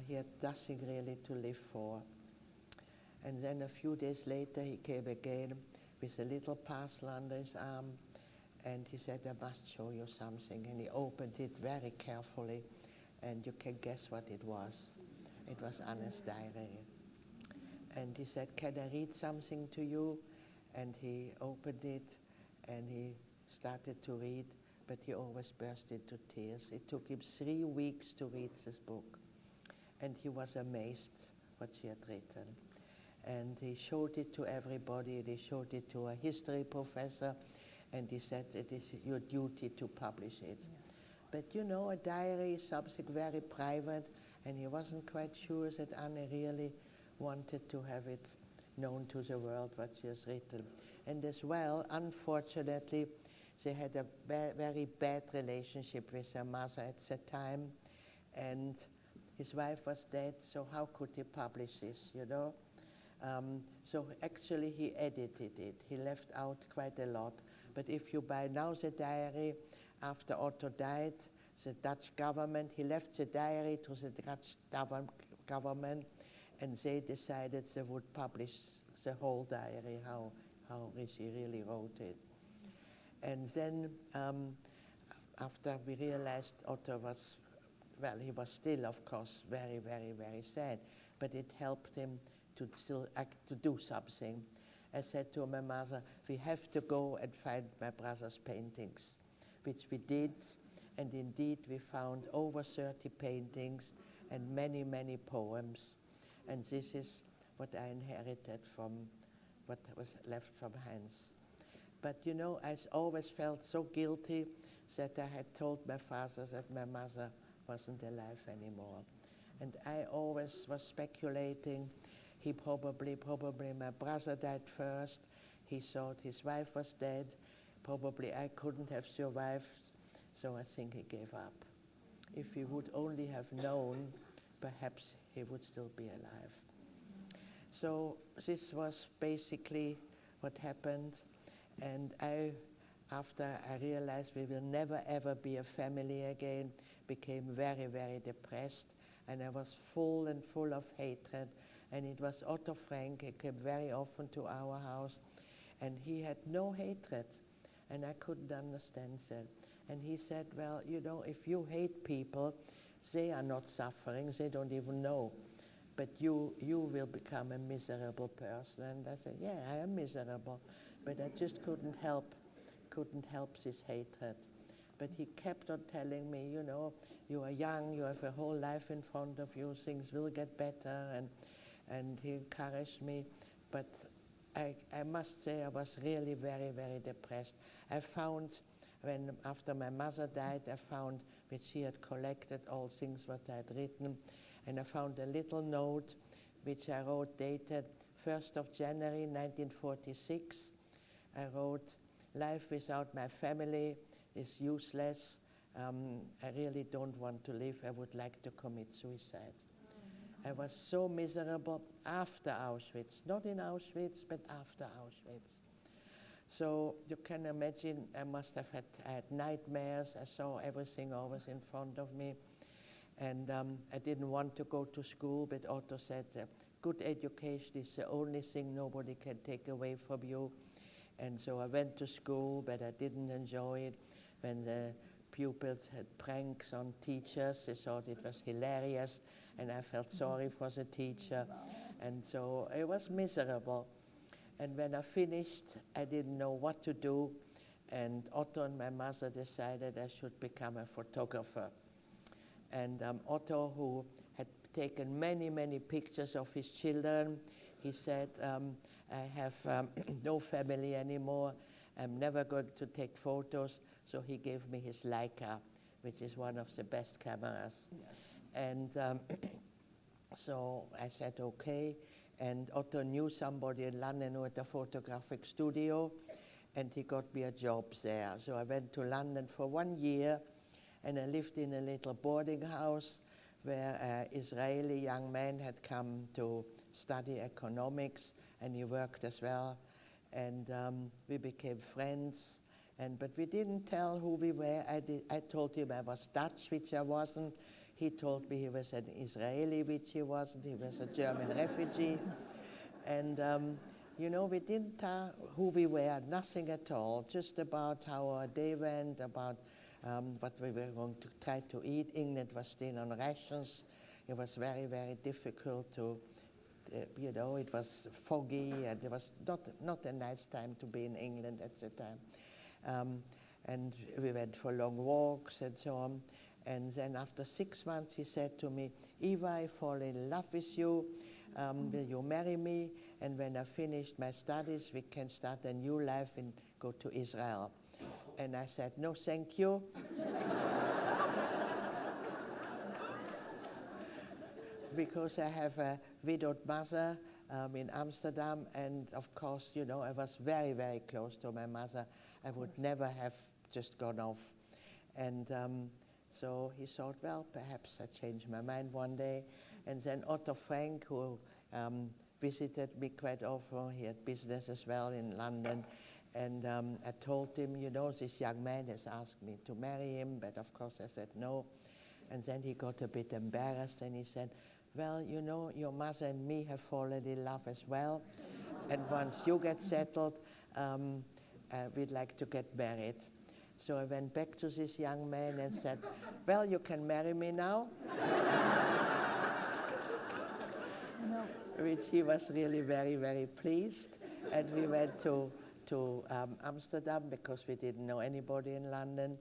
He had nothing really to live for. And then a few days later, he came again with a little parcel under his arm, and he said, I must show you something. And he opened it very carefully, and you can guess what it was. It was Anna's diary. And he said, can I read something to you? And he opened it, and he started to read, but he always burst into tears. It took him 3 weeks to read this book. And he was amazed what she had written. And he showed it to everybody, and he showed it to a history professor, and he said, it is your duty to publish it. Yeah. But you know, a diary is something very private, and he wasn't quite sure that Anne really wanted to have it known to the world what she has written. And as well, unfortunately, they had a very bad relationship with her mother at that time, and his wife was dead, so how could he publish this, you know? So actually he edited it. He left out quite a lot. But if you buy now the diary, after Otto died, the Dutch government, he left the diary to the Dutch government, and they decided they would publish the whole diary, how he really wrote it. And then after we realized Otto was, well, he was still, of course, very, very, very sad, but it helped him to still act, to do something. I said to my mother, we have to go and find my brother's paintings, which we did, and indeed we found over 30 paintings and many, many poems. And this is what I inherited from what was left from Hans. But you know, I always felt so guilty that I had told my father that my mother wasn't alive anymore. And I always was speculating, he probably my brother died first. He thought his wife was dead. Probably I couldn't have survived, so I think he gave up. If he would only have known, perhaps he would still be alive. So this was basically what happened. And after I realized we will never ever be a family again, became very, very depressed. And I was full of hatred. And it was Otto Frank, he came very often to our house. And he had no hatred. And I couldn't understand that. And he said, well, you know, if you hate people, they are not suffering, they don't even know. But you will become a miserable person. And I said, yeah, I am miserable. But I just couldn't help this hatred. But he kept on telling me, you know, you are young, you have a whole life in front of you, things will get better, and he encouraged me. But I must say I was really very, very depressed. I found, after my mother died, I found which she had collected all things what I had written, and I found a little note which I wrote dated 1st of January 1946. I wrote, life without my family is useless. I really don't want to live. I would like to commit suicide. I was so miserable after Auschwitz, not in Auschwitz, but after Auschwitz. So you can imagine I must have had nightmares. I saw everything always in front of me. And I didn't want to go to school, but Otto said, good education is the only thing nobody can take away from you. And so I went to school, but I didn't enjoy it. When the pupils had pranks on teachers, they thought it was hilarious, and I felt sorry for the teacher. And so it was miserable. And when I finished, I didn't know what to do. And Otto and my mother decided I should become a photographer. And Otto, who had taken many, many pictures of his children, he said, I have no family anymore. I'm never going to take photos. So he gave me his Leica, which is one of the best cameras. Yes. And so I said, okay. And Otto knew somebody in London who had a photographic studio, and he got me a job there. So I went to London for 1 year, and I lived in a little boarding house where an Israeli young man had come to study economics, and he worked as well. And we became friends, but we didn't tell who we were. I told him I was Dutch, which I wasn't. He told me he was an Israeli, which he wasn't. He was a German refugee. And you know, we didn't tell who we were, nothing at all, just about how our day went, about what we were going to try to eat. England was still on rations. It was very, very difficult to, you know, it was foggy, and it was not a nice time to be in England at the time. And we went for long walks and so on. And then after 6 months, he said to me, Eva, I fall in love with you. Will you marry me? And when I finished my studies, we can start a new life and go to Israel. And I said, no, thank you. Because I have a widowed mother in Amsterdam, and of course, you know, I was very, very close to my mother. I would never have just gone off. And So he thought, well, perhaps I change my mind one day. And then Otto Frank, who visited me quite often, he had business as well in London. And I told him, you know, this young man has asked me to marry him, but of course I said no. And then he got a bit embarrassed and he said, well, you know, your mother and me have fallen in love as well. And once you get settled, we'd like to get married. So I went back to this young man and said, well, you can marry me now. Which he was really very, very pleased. And we went to Amsterdam because we didn't know anybody in London,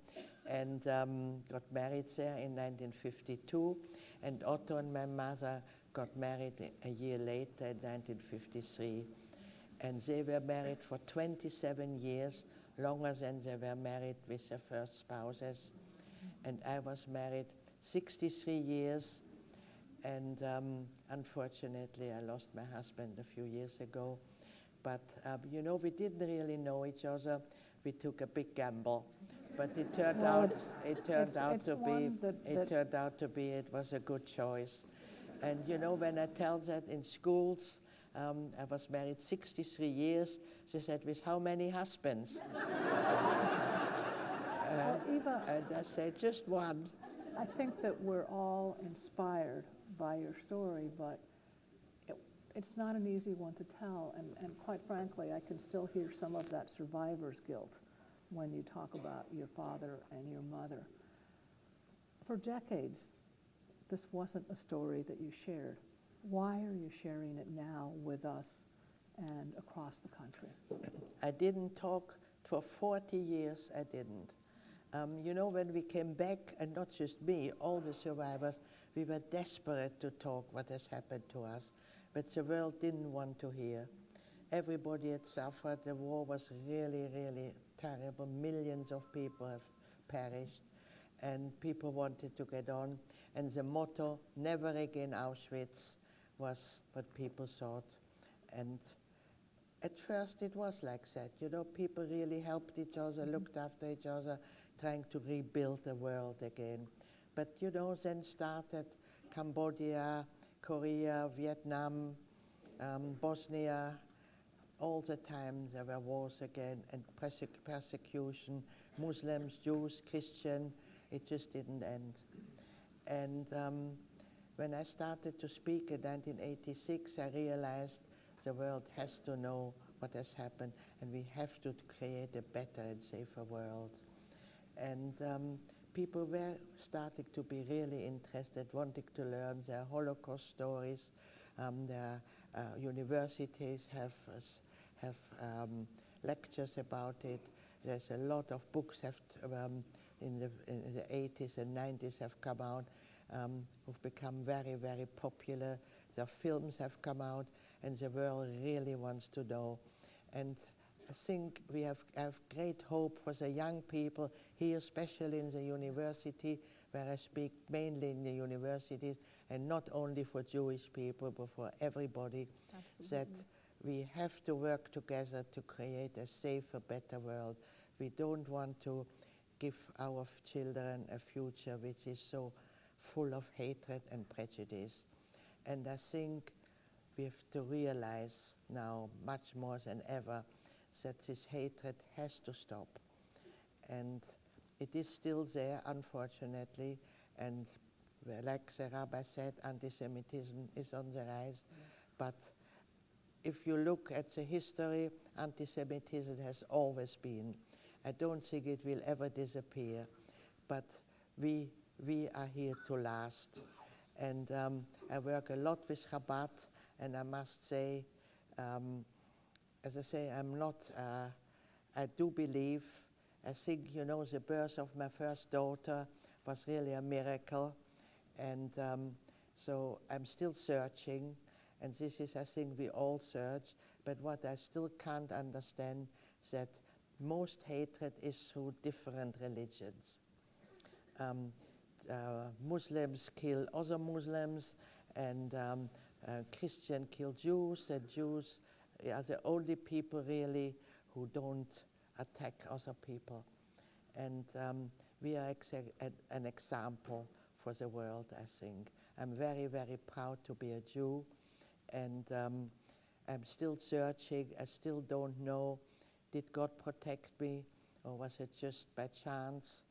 and got married there in 1952. And Otto and my mother got married a year later in 1953. And they were married for 27 years, longer than they were married with their first spouses. And I was married 63 years. And unfortunately, I lost my husband a few years ago. But, you know, we didn't really know each other. We took a big gamble. But it turned out it was a good choice. And, you know, when I tell that in schools, I was married 63 years, they said, with how many husbands? Eva, and I said, just one. I think that we're all inspired by your story, but it's not an easy one to tell, and quite frankly, I can still hear some of that survivor's guilt when you talk about your father and your mother. For decades, this wasn't a story that you shared. Why are you sharing it now with us and across the country? I didn't talk for 40 years, I didn't. You know, when we came back, and not just me, all the survivors, we were desperate to talk what has happened to us, but the world didn't want to hear. Everybody had suffered. The war was really, really terrible. Millions of people have perished, and people wanted to get on. And the motto, never again Auschwitz, was what people thought. And at first it was like that. You know, people really helped each other, looked after each other, trying to rebuild the world again. But, you know, then started Cambodia, Korea, Vietnam, Bosnia. All the time there were wars again, and persecution, Muslims, Jews, Christian, it just didn't end. And when I started to speak in 1986, I realized the world has to know what has happened, and we have to create a better and safer world. And people were starting to be really interested, wanting to learn their Holocaust stories. Their universities have lectures about it. There's a lot of books in the 80s and 90s have come out, who've become very, very popular. The films have come out, and the world really wants to know. And I think we have great hope for the young people here, especially in the university, where I speak mainly in the universities, and not only for Jewish people, but for everybody. Absolutely. That we have to work together to create a safer, better world. We don't want to give our children a future which is so full of hatred and prejudice. And I think we have to realize now, much more than ever, that this hatred has to stop. And it is still there, unfortunately, and like the Rabbi said, anti-Semitism is on the rise. Yes. But if you look at the history, anti-Semitism has always been. I don't think it will ever disappear, but we are here to last. And I work a lot with Chabad, and I must say, as I say, I do believe, I think, you know, the birth of my first daughter was really a miracle. And so I'm still searching, and this is, I think, we all search, but what I still can't understand is that most hatred is through different religions. Muslims kill other Muslims, and Christians kill Jews, and Jews are the only people really who don't attack other people. And we are an example for the world, I think. I'm very, very proud to be a Jew, and I'm still searching. I still don't know, did God protect me, or was it just by chance?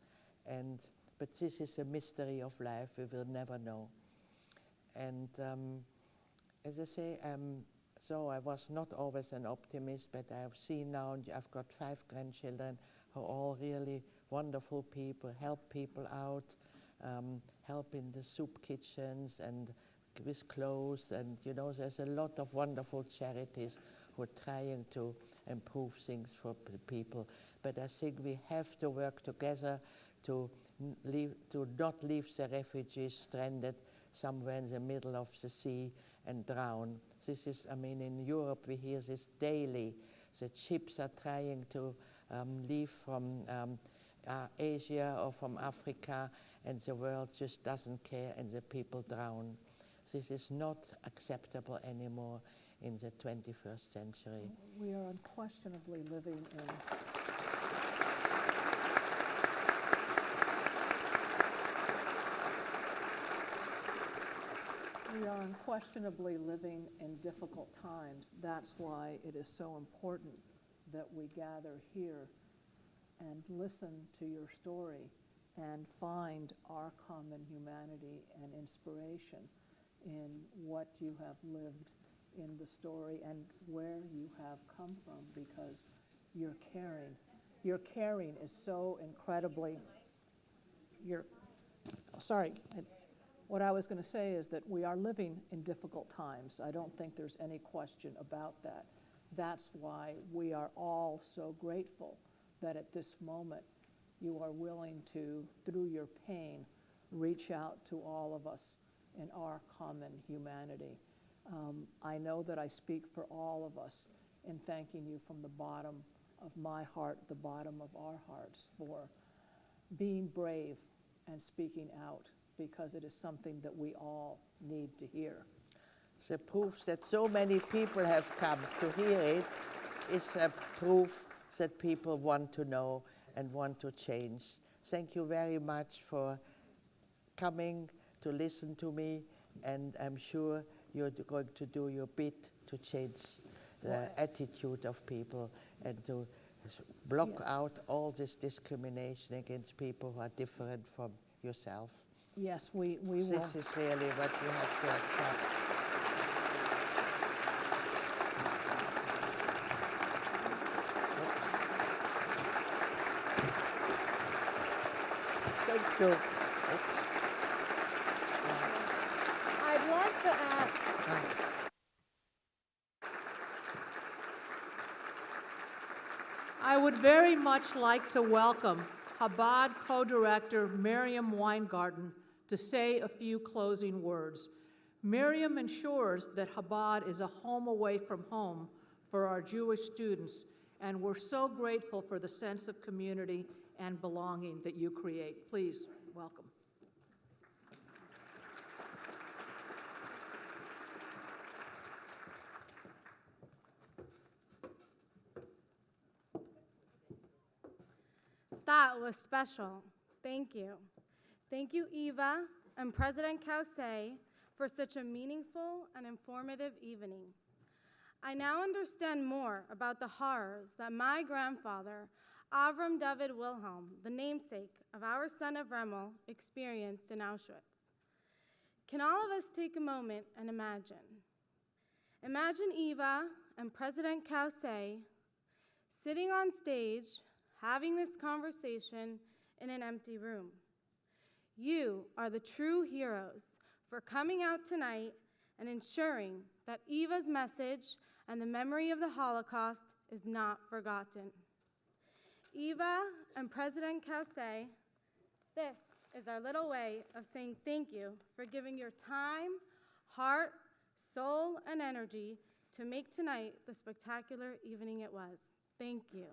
But this is a mystery of life, we will never know. And as I say, so I was not always an optimist, but I have seen now, I've got 5 grandchildren who are all really wonderful people, help people out, help in the soup kitchens and with clothes, and you know, there's a lot of wonderful charities who are trying to improve things for people. But I think we have to work together to not leave the refugees stranded somewhere in the middle of the sea and drown. This is, I mean, in Europe we hear this daily. The ships are trying to leave from Asia or from Africa, and the world just doesn't care, and the people drown. This is not acceptable anymore in the 21st century. We are unquestionably living in We are unquestionably living in difficult times. That's why it is so important that we gather here and listen to your story and find our common humanity and inspiration in what you have lived in the story and where you have come from, because your caring is so incredibly, what I was going to say is that we are living in difficult times. I don't think there's any question about that. That's why we are all so grateful that at this moment you are willing to, through your pain, reach out to all of us in our common humanity. I know that I speak for all of us in thanking you from the bottom of my heart, the bottom of our hearts, for being brave and speaking out, because it is something that we all need to hear. The proof that so many people have come to hear it is a proof that people want to know and want to change. Thank you very much for coming to listen to me, and I'm sure you're going to do your bit to change the attitude of people and to block out all this discrimination against people who are different from yourself. Yes, we will. This is really what you have to accept. Thank you. Oops. I'd like to ask, I would very much like to welcome Chabad co-director Miriam Weingarten to say a few closing words. Miriam ensures that Chabad is a home away from home for our Jewish students, and we're so grateful for the sense of community and belonging that you create. Please, welcome. That was special. Thank you. Thank you, Eva and President Cauce, for such a meaningful and informative evening. I now understand more about the horrors that my grandfather, Avram David Wilhelm, the namesake of our son of Remmel, experienced in Auschwitz. Can all of us take a moment and imagine? Imagine Eva and President Cauce sitting on stage having this conversation in an empty room. You are the true heroes for coming out tonight and ensuring that Eva's message and the memory of the Holocaust is not forgotten. Eva and President Cauce, this is our little way of saying thank you for giving your time, heart, soul, and energy to make tonight the spectacular evening it was. Thank you.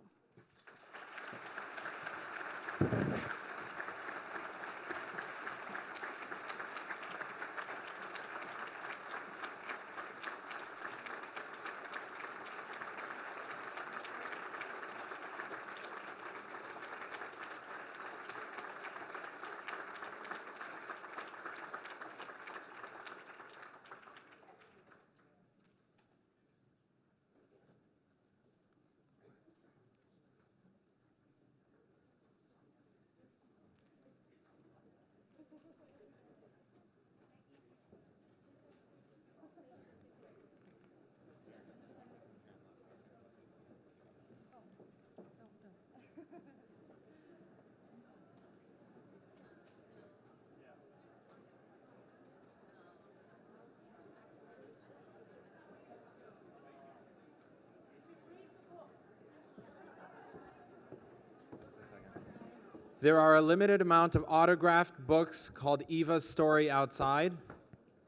There are a limited amount of autographed books called Eva's Story outside.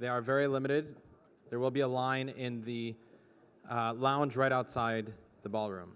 They are very limited. There will be a line in the lounge right outside the ballroom.